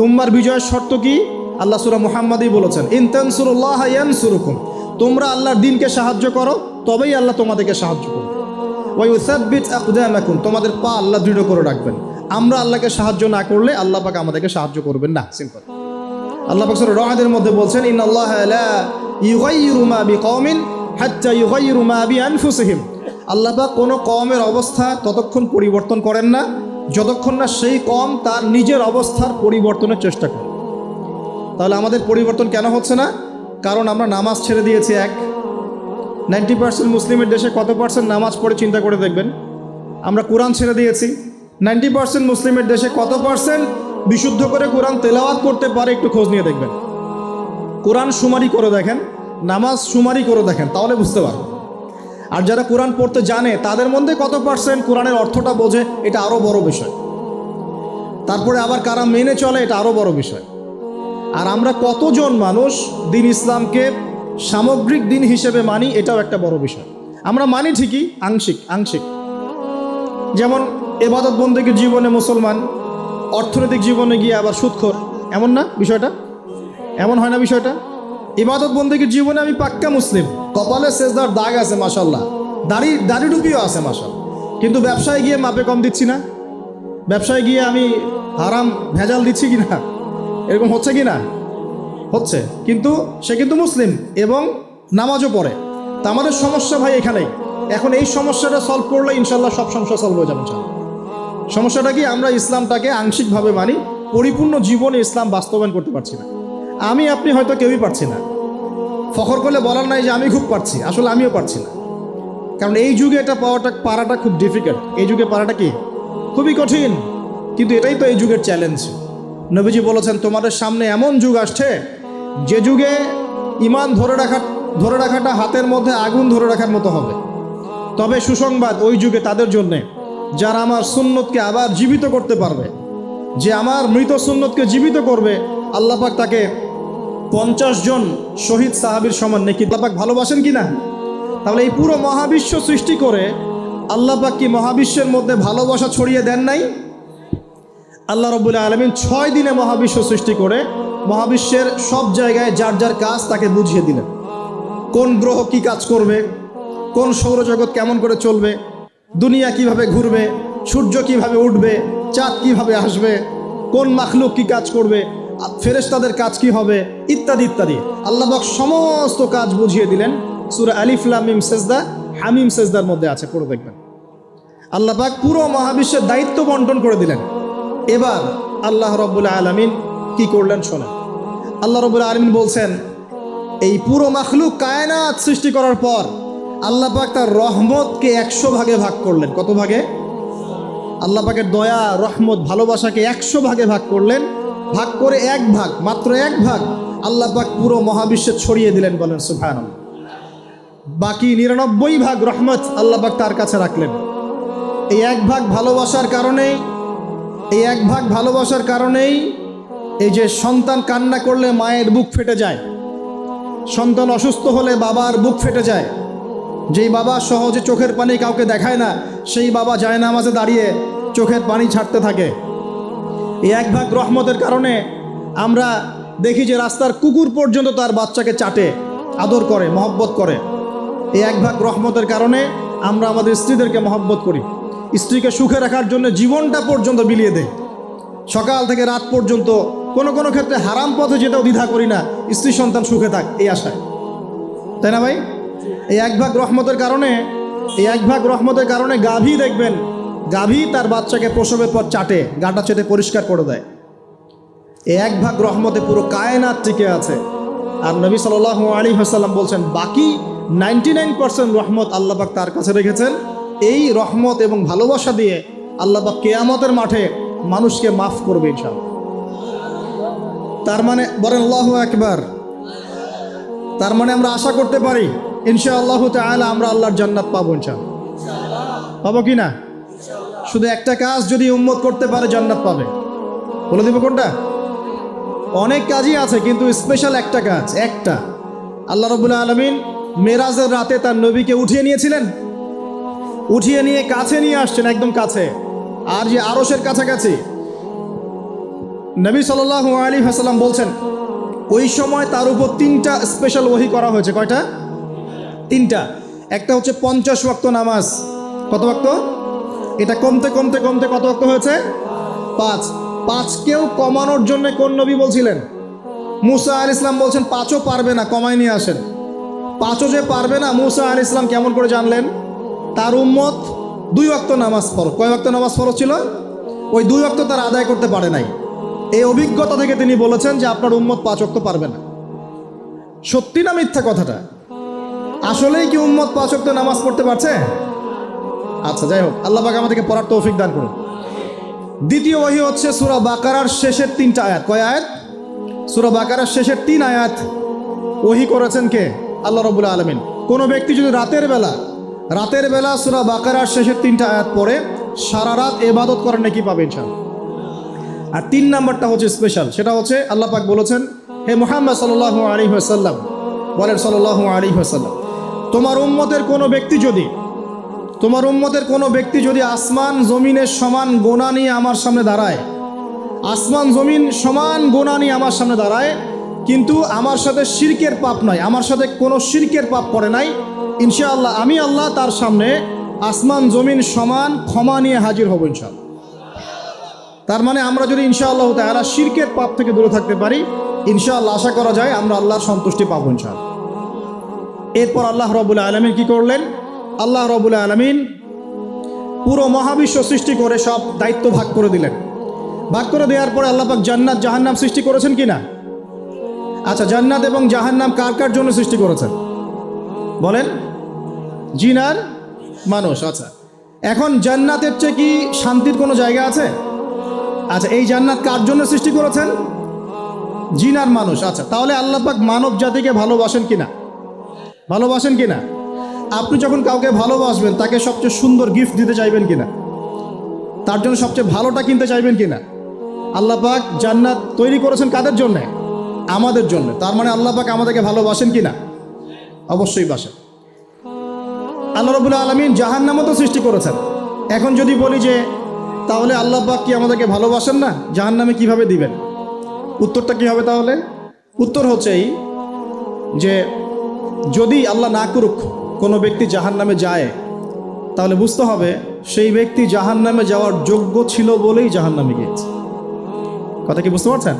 উম্মার বিজয়ের শর্ত কি? আল্লাহ সূরা মুহাম্মাদেই বলেছেন, ইন তানসুরুল্লাহ ইয়ানসুরুকুম, তোমরা আল্লাহর দ্বীনকে সাহায্য করো, তবেই আল্লাহ তোমাদেরকে সাহায্য করবে। ওয়া ইউসাব্বিত আকদামাকুম, তোমাদের পা আল্লাহ দৃঢ় করে রাখবেন। আমরা আল্লাহকে সাহায্য না করলে আল্লাহ পাক আমাদেরকে সাহায্য করবেন না। সিম্পল। আল্লাহ পাক সূরা রা'দের মধ্যে বলছেন, ইন্নাল্লাহা লা ইউগাইয়িরু মা বিকওমিন হাত্তা ইউগাইয়িরু মা বিআনফুসিহিম, আল্লাহ পাক কোনো কওমের অবস্থা ততক্ষণ পরিবর্তন করেন না যতক্ষণ না সেই কওম তার নিজের অবস্থার পরিবর্তনের চেষ্টা করে। তাহলে আমাদের পরিবর্তন কেন হচ্ছে না? কারণ আমরা নামাজ ছেড়ে দিয়েছি। 90% মুসলিমের দেশে কত পার্সেন্ট নামাজ পড়ে চিন্তা করে দেখবেন। আমরা কোরআন ছেড়ে দিয়েছি। 90% মুসলিমের দেশে কত পার্সেন্ট বিশুদ্ধ করে কোরআন তেলাওয়াত করতে পারে একটু খোঁজ নিয়ে দেখবেন। কোরআন শুমারি করে দেখেন, নামাজ শুমারি করে দেখেন, তাহলে বুঝতে পারবেন। আর যারা কোরআন পড়তে জানে তাদের মধ্যে কত পার্সেন্ট কোরআনের অর্থটা বোঝে, এটা আরও বড় বিষয়। তারপরে আবার কারা মেনে চলে, এটা আরও বড় বিষয়। আর আমরা কতজন মানুষ দিন ইসলামকে সামগ্রিক দিন হিসেবে মানি, এটাও একটা বড় বিষয়। আমরা মানি ঠিকই, আংশিক। যেমন ইবাদত বন্দেগীর জীবনে মুসলমান, অর্থনৈতিক জীবনে গিয়ে আবার সুদখোর, এমন না বিষয়টা? এমন হয় না বিষয়টা? ইবাদত বন্দেগীর জীবনে আমি পাক্কা মুসলিম, কপালে সেজদার দাগ আছে মাশাআল্লাহ, দাড়ি টুপিও আছে মাশাআল্লাহ, কিন্তু ব্যবসায় গিয়ে মাপে কম দিচ্ছি না, ব্যবসায় গিয়ে আমি হারাম ভেজাল দিচ্ছি কি না, এরকম হচ্ছে কি না? হচ্ছে। কিন্তু সে কিন্তু মুসলিম এবং নামাজও পড়ে। তা আমাদের সমস্যা ভাই এখানেই। এখন এই সমস্যাটা সলভ করলে ইনশাল্লাহ সব সমস্যা সলভ হয়ে যাবে। সমস্যাটা কি? আমরা ইসলামটাকে আংশিকভাবে মানি, পরিপূর্ণ জীবনে ইসলাম বাস্তবায়ন করতে পারছি না। আমি আপনি হয়তো কেউই পারছি না। ফখর করলে বলার নাই যে আমি খুব পারছি, আসলে আমিও পারছি না। কারণ এই যুগে এটা পারাটা খুব ডিফিকাল্ট। এই যুগে পারাটা কি? খুবই কঠিন। কিন্তু এটাই তো এই যুগের চ্যালেঞ্জ। নবীজি বলেছেন, তোমাদের সামনে এমন যুগ আসছে যে যুগে ঈমান ধরে রাখাটা হাতের মধ্যে আগুন ধরে রাখার মতো হবে। তবে সুসংবাদ ওই যুগে তাদের জন্যে যারা আমার সুন্নতকে আবার জীবিত করতে পারবে, যে আমার মৃত সুন্নতকে জীবিত করবে, আল্লাহ পাক তাকে 50 জন শহীদ সাহাবীর সমান নেকি। আল্লাহ পাক ভালোবাসেন কি না? তাহলে এই পুরো মহাবিশ্ব সৃষ্টি করে আল্লাহ পাক কি মহাবিশ্বের মধ্যে ভালোবাসা ছড়িয়ে দেন নাই? আল্লাহ রাব্বুল আলামিন 6 দিনে মহাবিশ্ব সৃষ্টি করে মহাবিশ্বের সব জায়গায় যার যার কাজ তাকে বুঝিয়ে দিলেন। কোন গ্রহ কি কাজ করবে, কোন সৌরজগৎ কেমন করে চলবে, দুনিয়া কিভাবে ঘুরবে, সূর্য কিভাবে উঠবে, চাঁদ কিভাবে আসবে, কোন মাখলুক কি কাজ করবে, ফেরেশতাদের কাজ কি হবে, ইত্যাদি ইত্যাদি। আল্লাহ পাক সমস্ত কাজ বুঝিয়ে দিলেন। সূরা আলিফ লাম মিম সেজদা, হামিম সেজদার মধ্যে আছে, পড়ে দেখবেন। আল্লাহ পাক পুরো মহাবিশ্বের দায়িত্ব বন্টন করে দিলেন। এবার আল্লাহ রাব্বুল আলামিন কি করলেন শোনেন। আল্লাহ রাব্বুল আলামিন বলছেন, এই পুরো মাখলুক কায়নাত সৃষ্টি করার পর আল্লাহ পাক তার রহমতকে 100 ভাগে ভাগ করলেন। কত ভাগে? আল্লাহ পাকের দয়া, রহমত, ভালোবাসাকে 100 ভাগে ভাগ করলেন। ভাগ করে এক ভাগ, মাত্র এক ভাগ আল্লাহ পাক পুরো মহাবিশ্বে ছড়িয়ে দিলেন, বলেন সুবহানাল্লাহ। বাকি 99 ভাগ রহমত আল্লাহ পাক তার কাছে রাখলেন। এই এক ভাগ ভালোবাসার কারণেই এই যে সন্তান কান্না করলে মায়ের বুক ফেটে যায়, সন্তান অসুস্থ হলে বাবার বুক ফেটে যায়। যেই বাবা সহজে চোখের পানি কাউকে দেখায় না, সেই বাবা জায়নামাজে দাঁড়িয়ে চোখের পানি ছাড়তে থাকে। এই এক ভাগ রহমতের কারণে আমরা দেখি যে রাস্তার কুকুর পর্যন্ত তার বাচ্চাকে চাটে, আদর করে, মহব্বত করে। এই এক ভাগ রহমতের কারণে আমরা আমাদের স্ত্রীদেরকে মহব্বত করি, স্ত্রীকে সুখে রাখার জন্য জীবনটা পর্যন্ত বিলিয়ে দেয়। সকাল থেকে রাত পর্যন্ত কোনো কোনো ক্ষেত্রে হারাম পথে যেতেও দ্বিধা করি না, স্ত্রী সন্তান সুখে থাক এই আশায়, তাই না ভাই? এই এক ভাগ রহমতের কারণে গাভী দেখবেন, গাভী তার বাচ্চাকে প্রসবের পর চাটে, গাটা চেটে পরিষ্কার করে দেয়। এই এক ভাগ রহমতে পুরো কায়নাত টিকে আছে। আর নবী সাল্লাল্লাহু আলাইহি ওয়াসাল্লাম বলছেন, বাকি 99% রহমত আল্লাহ পাক তার কাছে রেখেছেন। এই রহমত এবং ভালোবাসা দিয়ে আল্লাহ পাক কিয়ামতের মাঠে মানুষকে মাফ করবে ইনশাআল্লাহ। তার মানে বলেন আল্লাহু আকবার। তার মানে আমরা আশা করতে পারি ইনশাআল্লাহু তাআলা আমরা আল্লাহর জান্নাত পাবো ইনশাআল্লাহ। পাবো কি না? শুধু একটা কাজ যদি উম্মত করতে পারে জান্নাত পাবে। বলে দিব কোনটা? অনেক কাজই আছে, কিন্তু স্পেশাল একটা কাজ, একটা। আল্লাহ রাব্বুল আলামিন মেরাজের রাতে তার নবীকে উঠিয়ে নিয়েছিলেন, উঠিয়ে নিয়ে কাছে নিয়ে আসছেন, একদম কাছে, আর যে আরশের কাছাকাছি। নবী সাল্লাল্লাহু আলাইহি ওয়াসাল্লাম বলছেন, ওই সময় তার উপর 3টা স্পেশাল ওহী করা হয়েছে। কয়টা? 3টা। একটা হচ্ছে 50 ওয়াক্ত নামাজ। কত ওয়াক্ত? এটা কমতে কমতে কমতে কত ওয়াক্ত হয়েছে? 5। 5কেও কমানোর জন্য কোন নবী বলছিলেন? মুসা আলাইহিস সালাম বলছেন 5ও পারবে না, কমায় নিয়ে আসেন। 5ও যে পারবে না, মুসা আলাইহিস সালাম কেমন করে জানলেন? তার উম্মত 2 ওয়াক্ত নামাজ ফরজ। কয় ওয়াক্ত নামাজ ফরজ ছিল? ওই 2 ওয়াক্ত তার আদায় করতে পারে নাই। এই অভিজ্ঞতা থেকে তিনি বলেছেন যে আপনার উম্মত 5 ওয়াক্ত পারবে না। সত্যি না মিথ্যা কথাটা? আসলেই কি উম্মত 5 ওয়াক্ত নামাজ পড়তে পারছে? আচ্ছা, যাই হোক, আল্লাহ পাক আমাদেরকে পড়ার তৌফিক দান করুন। দ্বিতীয় ওহী হচ্ছে সূরা বাকারার শেষের 3টা আয়াত। কয় আয়াত? সূরা বাকারার শেষের 3 আয়াত ওহী করেছেন কে? আল্লাহ রাব্বুল আলামিন। কোনো ব্যক্তি যদি রাতের বেলা সূরা বাকারার শেষের 3টা আয়াত পড়ে সারা রাত ইবাদত করেন, নাকি পাবে ইনশাআল্লাহ। আর 3 নাম্বারটা হচ্ছে স্পেশাল, সেটা হচ্ছে আল্লাহ পাক বলেছেন, হে মুহাম্মদ সাল্লাল্লাহু আলাইহি ওয়াসাল্লাম, বলেন সাল্লাল্লাহু আলাইহি ওয়াসাল্লাম, তোমার উম্মতের কোনো ব্যক্তি যদি আসমান জমিনের সমান গোনা নিয়ে আমার সামনে দাঁড়ায়, আসমান জমিন সমান গোনা নিয়ে আমার সামনে দাঁড়ায়, কিন্তু আমার সাথে শিরকের পাপ নাই, আমার সাথে কোনো শিরকের পাপ করে নাই, ইনশাআল্লাহ আমি আল্লাহ তার সামনে আসমান জমিন সমান ক্ষমা নিয়ে হাজির হব ইনশাআল্লাহ। তার মানে আমরা যদি ইনশাআল্লাহ তাআলা শিরকের পাপ থেকে দূরে থাকতে পারি, ইনশাআল্লাহ আশা করা যায় আমরা আল্লাহর সন্তুষ্টি পাবো ইনশাআল্লাহ। এরপর আল্লাহ রাব্বুল আলামিন কি করলেন? আল্লাহ রাব্বুল আলামিন পুরো মহাবিশ্ব সৃষ্টি করে সব দায়িত্ব ভাগ করে দিলেন। ভাগ করে দেওয়ার পরে আল্লাহ পাক জান্নাত জাহান্নাম সৃষ্টি করেছেন কি না? আচ্ছা, জান্নাত এবং জাহান্নাম কার কার জন্য সৃষ্টি করেছেন বলেন? জিন আর মানুষ। আচ্ছা, এখন জান্নাতের চেয়ে কি শান্তির কোনো জায়গা আছে? আচ্ছা, এই জান্নাত কার জন্য সৃষ্টি করেছেন? জিন আর মানুষ। আচ্ছা, তাহলে আল্লাহ পাক মানব জাতিকে ভালোবাসেন কিনা? ভালোবাসেন কিনা? আপনি যখন কাউকে ভালোবাসবেন, তাকে সবচেয়ে সুন্দর গিফট দিতে চাইবেন কিনা? তার জন্য সবচেয়ে ভালোটা কিনতে চাইবেন কিনা? আল্লাহ পাক জান্নাত তৈরি করেছেন কাদের জন্যে? আমাদের জন্য। তার মানে আল্লাহ পাক আমাদেরকে ভালোবাসেন কিনা? অবশ্যই বাসেন। আল্লাহ রাব্বুল আলামিন জাহান্নামও তো সৃষ্টি করেছেন। এখন যদি বলি যে তাহলে আল্লাহ পাক কি আমাদেরকে ভালোবাসেন না, জাহান্নামে কিভাবে দিবেন? উত্তরটা কি হবে তাহলে? উত্তর হচ্ছে এই যে যদি আল্লাহ না করুক কোনো ব্যক্তি জাহান্নামে যায়, তাহলে বুঝতে হবে সেই ব্যক্তি জাহান্নামে যাওয়ার যোগ্য ছিল বলেই জাহান্নামে গিয়েছে। কথা কি বুঝতে পারছেন?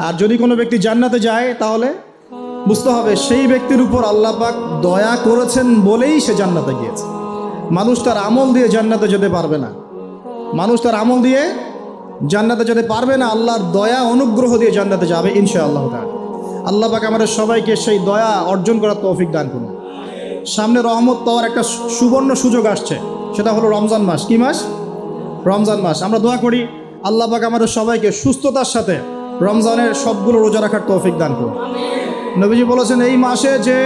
আর যদি কোনো ব্যক্তি জান্নাতে যায়, তাহলে বুঝতে হবে সেই ব্যক্তির উপর আল্লাহ পাক দয়া করেছেন বলেই সে জান্নাতে গিয়েছে। মানুষ তার আমল দিয়ে জান্নাতে যেতে পারবে না, আল্লাহর দয়া অনুগ্রহ দিয়ে জান্নাতে যাবে ইনশাআল্লাহ তাআলা। আল্লাহ পাক আমাদের সবাইকে সেই দয়া অর্জন করার তৌফিক দান করুন। সামনে রহমত পাওয়ার একটা সুবর্ণ সুযোগ আসছে, সেটা হলো রমজান মাস। কি মাস? রমজান মাস। আমরা দোয়া করি আল্লাহ পাক আমাদের সবাইকে সুস্থতার সাথে রমজানের সবগুলো রোজা রাখার তৌফিক দান করুন। নবীজি বলেছেন এই মাসে যে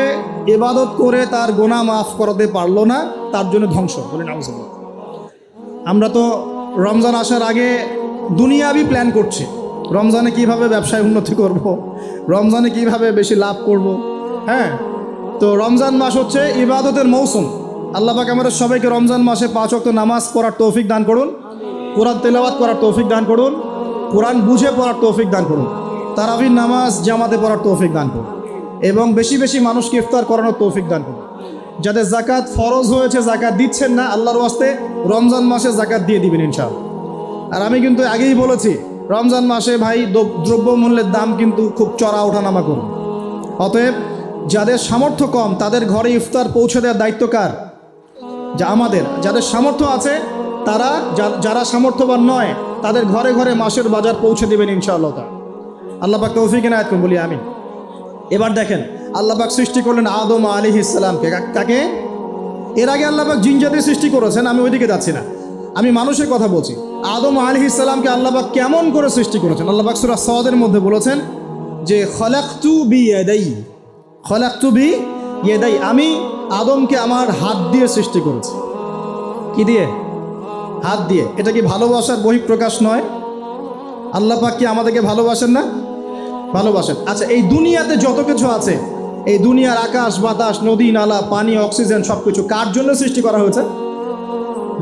ইবাদত করে তার গুনাহ মাফ করাতে পারলো না তার জন্য ধ্বংস। বলি নাউজুবিল্লাহ। আমরা তো রমজান আসার আগে দুনিয়াবি প্ল্যান করছি, রমজানে কিভাবে ব্যবসায় উন্নতি করব, রমজানে কিভাবে বেশি লাভ করব। হ্যাঁ, তো রমজান মাস হচ্ছে ইবাদতের মৌসুম। আল্লাহ পাক আমাদের সবাইকে রমজান মাসে 5 ওয়াক্ত নামাজ পড়ার তৌফিক দান করুন, কোরআন তেলাওয়াত করার তৌফিক দান করুন, কোরআন বুঝে পড়ার তৌফিক দান করুন, তারাবির নামাজ জামাতে পড়ার তৌফিক দান করুন এবং বেশি বেশি মানুষকে ইফতার করানোর তৌফিক দান করুন। যাদের জাকাত ফরজ হয়েছে জাকাত দিচ্ছেন না, আল্লাহর ওয়াস্তে রমজান মাসে জাকাত দিয়ে দিবেন ইনশাআল্লাহ। আর আমি কিন্তু আগেই বলেছি রমজান মাসে ভাই দ্রব্যমূল্যের দাম কিন্তু খুব চড়া ওঠানামা করুন। অতএব যাদের সামর্থ্য কম তাদের ঘরে ইফতার পৌঁছে দেওয়ার দায়িত্ব কার? যা আমাদের। যাদের সামর্থ্য আছে তারা, যারা সামর্থ্যবান নয় তাদের ঘরে ঘরে মাসের বাজার পৌঁছে দেবেন ইনশাআল্লাহ। আল্লাহ পাক তৌফিক এনায়েত করুন, বলি আমিন। এবার দেখেন আল্লাহ পাক সৃষ্টি করলেন আদম আলাইহিস সালামকে। কাকে? এর আগে আল্লাহ পাক জিন জাতি সৃষ্টি করেছেন, আমি ওইদিকে যাচ্ছি না, আমি মানুষের কথা বলছি। আদম আলাইহিস সালামকে আল্লাহ পাক কেমন করে সৃষ্টি করেছেন? আল্লাহ পাক সূরা সাদের মধ্যে বলেছেন যে খলাকতু বিয়াদাই, খলাকতু বিয়াদাই, আমি আদমকে আমার হাত দিয়ে সৃষ্টি করেছি। কি দিয়ে? হাত দিয়ে। এটা কি ভালোবাসার বহিঃপ্রকাশ নয়? আল্লাহ পাক কি আমাদেরকে ভালোবাসেন না? ভালোবাসেন। আচ্ছা, এই দুনিয়াতে যত কিছু আছে, এই দুনিয়ার আকাশ বাতাস নদী নালা পানি অক্সিজেন সব কিছু কার জন্য সৃষ্টি করা হয়েছে?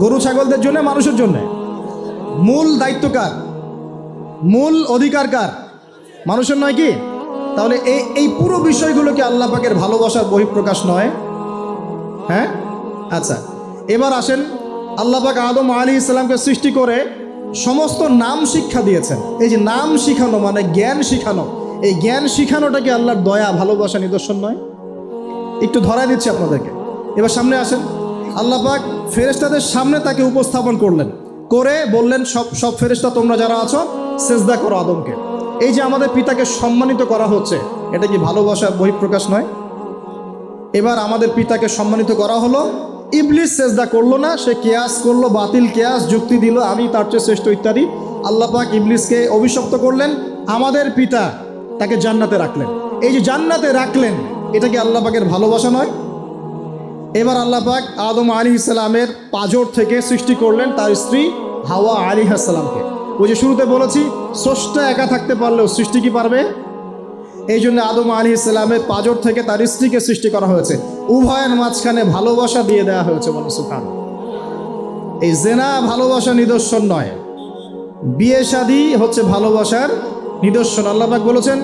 গরু ছাগলদের জন্য, মানুষের জন্য? মূল দায়িত্ব কার? মূল অধিকার কার? মানুষের নয় কি? তাহলে এই পুরো বিষয়গুলোকে আল্লাহ পাকের ভালোবাসার বহিঃপ্রকাশ নয়? হ্যাঁ। আচ্ছা, এবার আসেন, আল্লাহ পাক আদম আলাইহিস সালামকে সৃষ্টি করে সমস্ত নাম শিক্ষা দিয়েছেন। এই যে নাম শিখানো মানে জ্ঞান শিখানো, এই জ্ঞান শিখানোটা কি আল্লাহর দয়া ভালোবাসা নিদর্শন নয়? একটু ধরাই দিচ্ছি আপনাদেরকে। এবার সামনে আসেন, আল্লাহ পাক ফেরেশতাদের সামনে তাকে উপস্থাপন করলেন, করে বললেন সব ফেরেশতা তোমরা যারা আছো সেজদা করো আদমকে। এই যে আমাদের পিতাকে সম্মানিত করা হচ্ছে, এটা কি ভালোবাসার বহিঃপ্রকাশ নয়? এবার আমাদের পিতাকে সম্মানিত করা হলো, ইবলিস সেজদা করলো না, সে কিয়াস করলো, বাতিল কিয়াস যুক্তি দিল আমি তার চেয়ে শ্রেষ্ঠ ইত্যাদি। আল্লাহ পাক ইবলিসকে অভিশপ্ত করলেন, আমাদের পিতা তাকে জান্নাতে রাখলেন। এই যে জান্নাতে রাখলেন, এটা কি আল্লাহ পাকের ভালোবাসা নয়? এবার আল্লাহ পাক আদম আলাইহিস সালামের পাঁজর থেকে সৃষ্টি করলেন তার স্ত্রী হাওয়া আলাইহিস সালামকে। ওই যে শুরুতে বলেছি স্রষ্টা একা থাকতে পারলেও সৃষ্টি কি পারবে? এই জন্য আদম আলাইহিস সালামের পাঁজর থেকে তার স্ত্রীকে সৃষ্টি করা হয়েছে, উভয়ের মাঝখানে ভালোবাসা দিয়ে দেওয়া হয়েছে। বলে সুবহানাল্লাহ। এই জেনা ভালোবাসা নিদর্শন নয়, বিয়ে শাদী হচ্ছে ভালোবাসার নিদর্শন। আল্লাহ পাক বলেছেন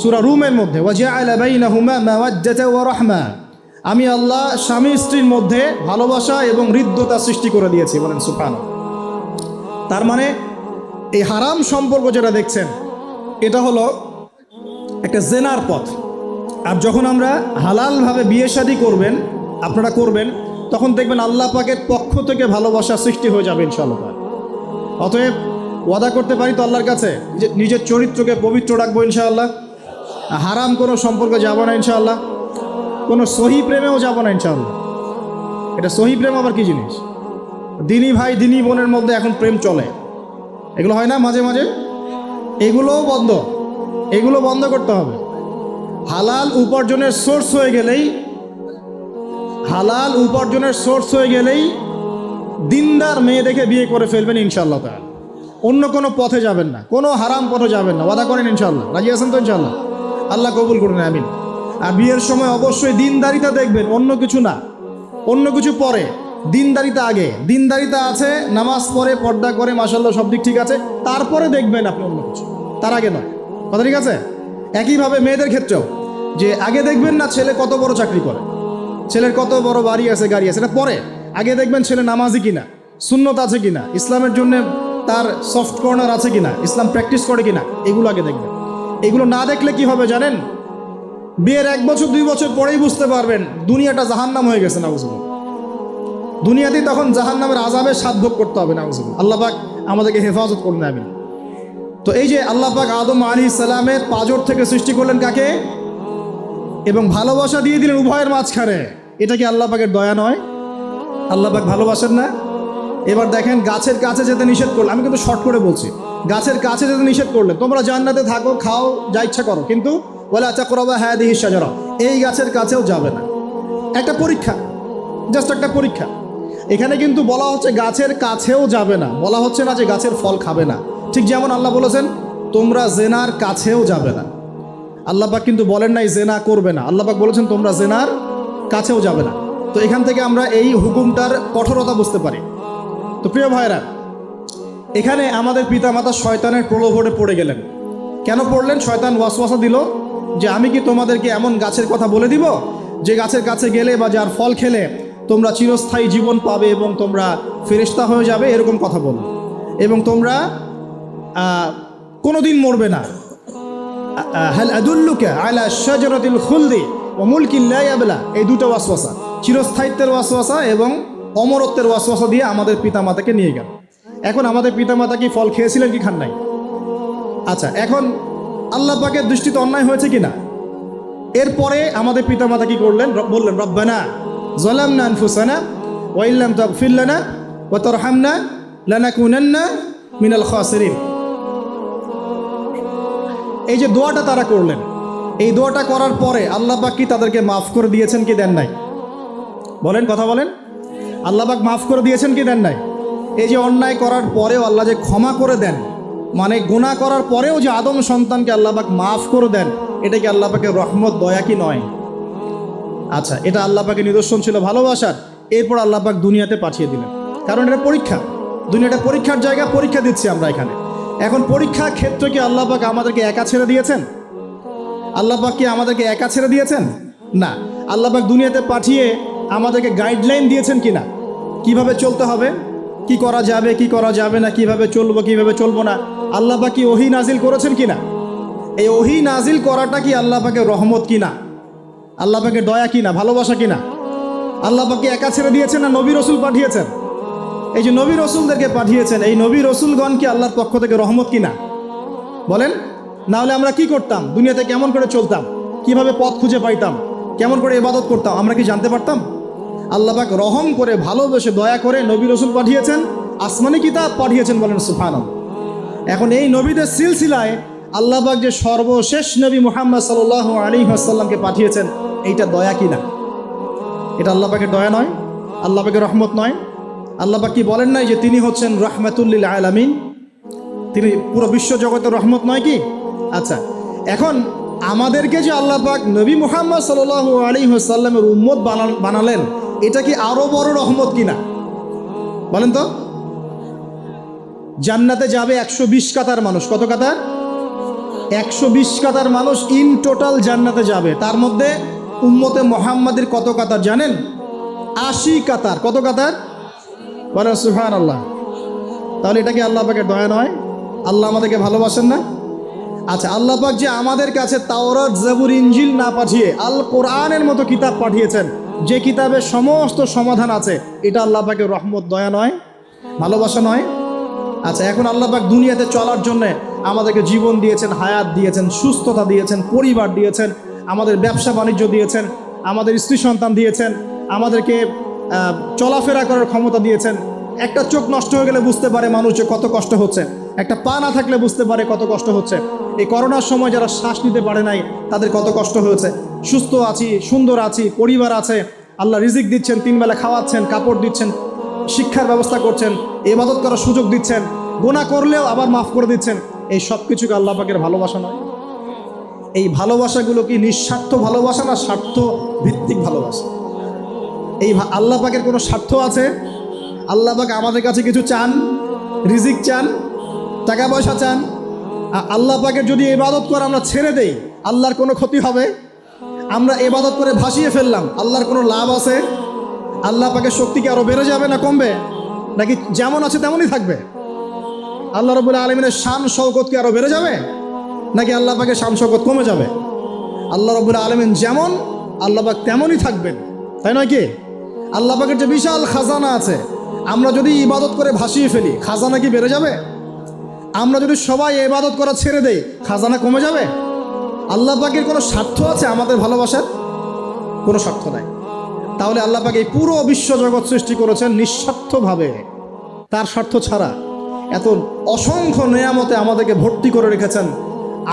সূরা রুমের মধ্যে, ওয়াজআলা বাইনাহুমা মাওয়াজ্জাতা ওয়া রাহমা, আমি আল্লাহ স্বামী স্ত্রীর মধ্যে ভালোবাসা এবং হৃদ্যতা সৃষ্টি করে দিয়েছি। বলেন সুবহানাল্লাহ। তার মানে এই হারাম সম্পর্ক যেটা দেখছেন এটা হলো একটা জেনার পথ। আর যখন আমরা হালালভাবে বিয়ে শাদী করবেন, আপনারা করবেন, তখন দেখবেন আল্লাহ পাকের পক্ষ থেকে ভালোবাসা সৃষ্টি হয়ে যাবে ইনশাআল্লাহ। অতএব ওয়াদা করতে পারি তো আল্লাহর কাছে যে নিজের চরিত্রকে পবিত্র রাখবো ইনশাআল্লাহ, হারাম কোনো সম্পর্কে যাব না ইনশাআল্লাহ, কোনো সহি প্রেমেও যাব না ইনশাআল্লাহ। এটা সহি প্রেম আবার কি জিনিস? দিনী ভাই দিনী বোনের মধ্যে এখন প্রেম চলে, এগুলো হয় না মাঝে মাঝে? এগুলোও বন্ধ, এগুলো বন্ধ করতে হবে। হালাল উপার্জনের সোর্স হয়ে গেলেই, হালাল উপার্জনের সোর্স হয়ে গেলেই দিনদার মেয়ে দেখে বিয়ে করে ফেলবেন ইনশাআল্লাহ তাআলা। অন্য কোনো পথে যাবেন না, কোনো হারাম পথে যাবেন না। ওয়াদা করেন ইনশাআল্লাহ? রাজি আছেন তো ইনশাআল্লাহ? আল্লাহ কবুল করুন, আমিন। আর বিয়ের সময় অবশ্যই দিনদারিতা দেখবেন, অন্য কিছু না, অন্য কিছু পরে, দিনদারিতা আগে। দিনদারিতা আছে, নামাজ পড়ে, পর্দা করে, মাশাআল্লাহ সব দিক ঠিক আছে, তারপরে দেখবেন আপনি অন্য কিছু, তার আগে নয়। কথা ঠিক আছে? একইভাবে মেয়েদের ক্ষেত্রেও, যে আগে দেখবেন না ছেলে কত বড় চাকরি করে, ছেলের কত বড় বাড়ি আছে, গাড়ি আছে, এটা পরে। আগে দেখবেন ছেলে নামাজি কিনা, সুন্নত আছে কিনা, ইসলামের জন্য তার সফট কর্নার আছে কিনা, ইসলাম প্র্যাকটিস করে কিনা, এগুলো আগে দেখবেন। এগুলো না দেখলে কি হবে জানেন? বিয়ের 1 বছর 2 বছর পরেই বুঝতে পারবেন দুনিয়াটা জাহান্নাম হয়ে গেছে। নাউজুবিল্লাহ। দুনিয়াতেই তখন জাহান্নামের আযাবের স্বাদ ভোগ করতে হবে। নাউজুবিল্লাহ। আল্লাহ পাক আমাদেরকে হেফাজত করুন, আমিন। তো এই যে আল্লাহ পাক আদম আলাইহিস সালামের পাঁজর থেকে সৃষ্টি করলেন কাকে, এবং ভালোবাসা দিয়ে দিলেন উভয়ের মাঝখানে, এটা কি আল্লাহ পাকের দয়া নয়? আল্লাহ পাক ভালোবাসেন না? এবার দেখেন গাছের কাছে যেতে নিষেধ করলে, আমি কিন্তু শর্ট করে বলছি, গাছের কাছে যেতে নিষেধ করলে তোমরা জান্নাতে থাকো, খাও, যা ইচ্ছা করো, কিন্তু ওয়ালা তাকরাবা হাদিহি শাজারা, এই গাছের কাছেও যাবে না। একটা পরীক্ষা, জাস্ট একটা পরীক্ষা। এখানে কিন্তু বলা হচ্ছে গাছের কাছেও যাবে না, বলা হচ্ছে না যে গাছের ফল খাবে না। ঠিক যেমন আল্লাহ বলেছেন তোমরা জেনার কাছেও যাবে না। আল্লাহ পাক কিন্তু বলেন নাই জেনা করবে না, আল্লাহ পাক বলেছেন তোমরা জেনার কাছেও যাবে না। তো এখান থেকে আমরা এই হুকুমটার কঠোরতা বুঝতে পারি। তো প্রিয় ভাইরা, এখানে আমাদের পিতামাতা শয়তানের প্রলোভনে পড়ে গেলেন। কেন পড়লেন? শয়তান ওয়াসওয়াসা দিল যে আমি কি তোমাদেরকে এমন গাছের কথা বলে দিব যে গাছের কাছে গেলে বা যার ফল খেলে তোমরা চিরস্থায়ী জীবন পাবে এবং তোমরা ফেরেশতা হয়ে যাবে, এরকম কথা বলল, এবং তোমরা কোনোদিন মরবে না। হাল আদুল্লুকা আলা শাজারাতিল খুলদি ওয়া মুলকিন লা ইয়াবলা, এই দুটো ওয়াসওয়াসা, চিরস্থায়িত্বের ওয়াসওয়াসা এবং অমরত্বের ওয়াসওয়াসা দিয়ে আমাদের পিতামাতাকে নিয়ে গেল। এখন আমাদের পিতামাতা কি ফল খেয়েছিলেন কি খান নাই? আচ্ছা, এখন আল্লাহ পাকের দৃষ্টিতে অন্যায় হয়েছে কিনা? এরপরে আমাদের পিতামাতা কি করলেন? বললেন রব্বানা যালামনা আনফুসানা ওয়া ইল্লাম তাগফির লানা ওয়া তারহামনা লানাকুনান্না মিনাল খাসিরিন। এই যে দোয়াটা তারা করলেন, এই দোয়াটা করার পরে আল্লাহ পাক কি তাদেরকে মাফ করে দিয়েছেন কি দেন নাই? বলেন, কথা বলেন। আল্লাহ পাক মাফ করে দিয়েছেন কি দেন নাই? এই যে অন্যায় করার পরেও আল্লাহ যে ক্ষমা করে দেন, মানে গুনাহ করার পরেও যে আদম সন্তানকে আল্লাহ পাক মাফ করে দেন, এটা কি আল্লাহ পাকের রহমত, দয়া কি নয়? আচ্ছা, এটা আল্লাহ পাকের নিদর্শন ছিল ভালোবাসার। এরপর আল্লাহ পাক দুনিয়াতে পাঠিয়ে দিলেন, কারণ এটা পরীক্ষা, দুনিয়াটা পরীক্ষার জায়গা, পরীক্ষা দিচ্ছি আমরা এখানে। এখন পরীক্ষার ক্ষেত্রে কি আল্লাহ পাক আমাদেরকে একা ছেড়ে দিয়েছেন? আল্লাহ পাক কি আমাদেরকে একা ছেড়ে দিয়েছেন? না, আল্লাহ পাক দুনিয়াতে পাঠিয়ে আমাদেরকে গাইডলাইন দিয়েছেন কি না, কিভাবে চলতে হবে, কি করা যাবে কি করা যাবে না, কিভাবে চলবো কিভাবে চলবো না। আল্লাহ পাক কি ওহী নাজিল করেছেন কিনা? এই ওহী নাজিল করাটা কি আল্লাহ পাকের রহমত কিনা, আল্লাহ পাকের দয়া কিনা, ভালোবাসা কিনা? আল্লাহ পাক কি একা ছেড়ে দিয়েছেন না নবী রসুল পাঠিয়েছেন? এই যে নবী রসুলদেরকে পাঠিয়েছেন, এই নবী রসুলগণ কি আল্লাহর পক্ষ থেকে রহমত কিনা? বলেন। না হলে আমরা কি করতাম? দুনিয়াতে কেমন করে চলতাম, কিভাবে পথ খুঁজে পাইতাম, কেমন করে ইবাদত করতাম, আমরা কি জানতে পারতাম? আল্লাহ পাক রহম করে, ভালোবেসে, দয়া করে নবী রসুল পাঠিয়েছেন, আসমানি কিতাব পাঠিয়েছেন, বলেন সুবহানাল্লাহ। এখন এই নবীদের সিলসিলায় আল্লাহ পাক যে সর্বশেষ নবী মুহাম্মদ সাল্লাল্লাহু আলাইহি ওয়াসাল্লামকে পাঠিয়েছেন, এইটা দয়া কিনা? এটা আল্লাহ পাকের দয়া নয়? আল্লাহ পাকের রহমত নয়? আল্লাহ পাক কি বলেন নাই যে তিনি হচ্ছেন রাহমাতুল লিল আলামিন, তিনি পুরো বিশ্ব জগতের রহমত নয় কি? আচ্ছা, এখন আমাদেরকে যে আল্লাহ পাক নবী মুহাম্মদ সাল্লাল্লাহু আলাইহি ওয়াসাল্লামের উম্মত বানালেন, এটা কি আরো বড় রহমত কিনা? বলেন তো। জান্নাতে যাবে 120 কাতার মানুষ। কত কাতার? 120 কাতার মানুষ ইন টোটাল জান্নাতে যাবে। তার মধ্যে উম্মতে মুহাম্মাদের কত কাতার জানেন? 80 কাতার। কত কাতার? বলেন সুবহানাল্লাহ। তাহলে এটা কি আল্লাহ পাকের দয়া নয়? আল্লাহ আমাদেরকে ভালোবাসেন না? আচ্ছা, আল্লাহ পাক যে আমাদের কাছে তাওরাত, জাবুর, ইনজিল না পাঠিয়ে আল কোরআনের মতো কিতাব পাঠিয়েছেন, যে কিতাবে সমস্ত সমাধান আছে, এটা আল্লাহ পাকের রহমত, দয়া নয়, ভালোবাসা নয়? আচ্ছা, এখন আল্লাহ পাক দুনিয়াতে চলার জন্য আমাদেরকে জীবন দিয়েছেন, হায়াত দিয়েছেন, সুস্থতা দিয়েছেন, পরিবার দিয়েছেন, আমাদের ব্যবসা বাণিজ্য দিয়েছেন, আমাদের স্ত্রী সন্তান দিয়েছেন, আমাদেরকে চলাফেরা করার ক্ষমতা দিয়েছেন। একটা চোখ নষ্ট হয়ে গেলে বুঝতে পারে মানুষ যে কত কষ্ট হচ্ছে, একটা পা না থাকলে বুঝতে পারে কত কষ্ট হচ্ছে। এই করোনার সময় যারা শ্বাস নিতে পারে নাই, তাদের কত কষ্ট হয়েছে। সুস্থ আছি, সুন্দর আছি, পরিবার আছে, আল্লাহ রিজিক দিচ্ছেন, 3 বেলা খাওয়াচ্ছেন, কাপড় দিচ্ছেন, শিক্ষার ব্যবস্থা করছেন, ইবাদত করার সুযোগ দিচ্ছেন, গুনাহ করলেও আবার মাফ করে দিচ্ছেন। এই সব কিছুকে আল্লাহ পাকের ভালোবাসা নয়? এই ভালোবাসাগুলো কি নিঃস্বার্থ ভালোবাসা না স্বার্থ ভিত্তিক ভালোবাসা? এই আল্লাহ পাকের কোনো স্বার্থ আছে? আল্লাহ পাক আমাদের কাছে কিছু চান, রিজিক চান, টাকা পয়সা চান? আল্লাহ পাকের যদি ইবাদত করে আমরা ছেড়ে দেই, আল্লাহর কোনো ক্ষতি হবে? আমরা ইবাদত করে ভাসিয়ে ফেললাম, আল্লাহর কোনো লাভ আছে? আল্লাহ পাকের শক্তি কি আরো বেড়ে যাবে না কমবে? নাকি যেমন আছে তেমনই থাকবে? আল্লাহ রাব্বুল আলামিনের শান শওকত কি আরো বেড়ে যাবে, নাকি আল্লাহ পাকের শান শওকত কমে যাবে? আল্লাহ রাব্বুল আলামিন যেমন, আল্লাহ পাক তেমনই থাকবেন, তাই নয় কি? আল্লাহ পাকের যে বিশাল খাজানা আছে, আমরা যদি ইবাদত করে ভাসিয়ে ফেলি, খাজানা কি বেড়ে যাবে? আমরা যদি সবাই ইবাদত করা ছেড়ে দেই, খাজানা কমে যাবে? আল্লাহ পাকের কোনো স্বার্থ আছে আমাদের ভালোবাসার? কোনো স্বার্থ নাই। তাহলে আল্লাহ পাক এই পুরো বিশ্বজগৎ সৃষ্টি করেছেন নিঃস্বার্থভাবে, তার স্বার্থ ছাড়া এত অসংখ্য নেয়ামতে আমাদেরকে ভর্তি করে রেখেছেন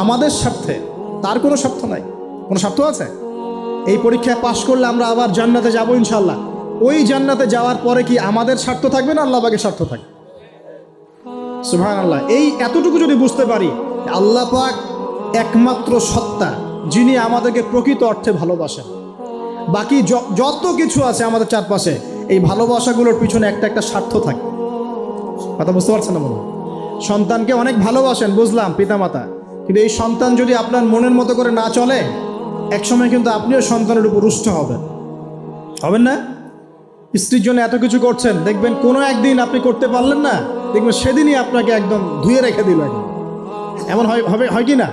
আমাদের স্বার্থে, তার কোনো স্বার্থ নাই। কোনো স্বার্থ আছে? এই পরীক্ষায় পাশ করলে আমরা আবার জান্নাতে যাব ইনশাল্লাহ। ওই জান্নাতে যাওয়ার পরে কি আমাদের স্বার্থ থাকবে না আল্লাহ পাকের স্বার্থ থাকবে? সুবহানাল্লাহ। এই এতটুকু যদি বুঝতে পারি, আল্লাহ পাক একমাত্র সত্তা যিনি আমাদেরকে প্রকৃত অর্থে ভালোবাসেন। বাকি যত কিছু আছে আমাদের চারপাশে, এই ভালোবাসাগুলোর পিছনে একটা একটা স্বার্থ থাকে। কথা বুঝতে পারছেন না? মনে সন্তানকে অনেক ভালোবাসেন, বুঝলাম, পিতামাতা, কিন্তু এই সন্তান যদি আপনার মনের মতো করে না চলে, একসময় কিন্তু আপনিও সন্তানের উপর রুষ্ট হবেন না? স্ত্রীর জন্য এত কিছু করছেন, দেখবেন কোনো একদিন আপনি করতে পারলেন না, দেখবেন সেদিনই আপনাকে একদম ধুয়ে রেখে দিল। এমন হয় কি না?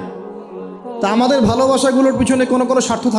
তা আমাদের ভালোবাসাগুলোর পিছনে কোনো স্বার্থ থাকে।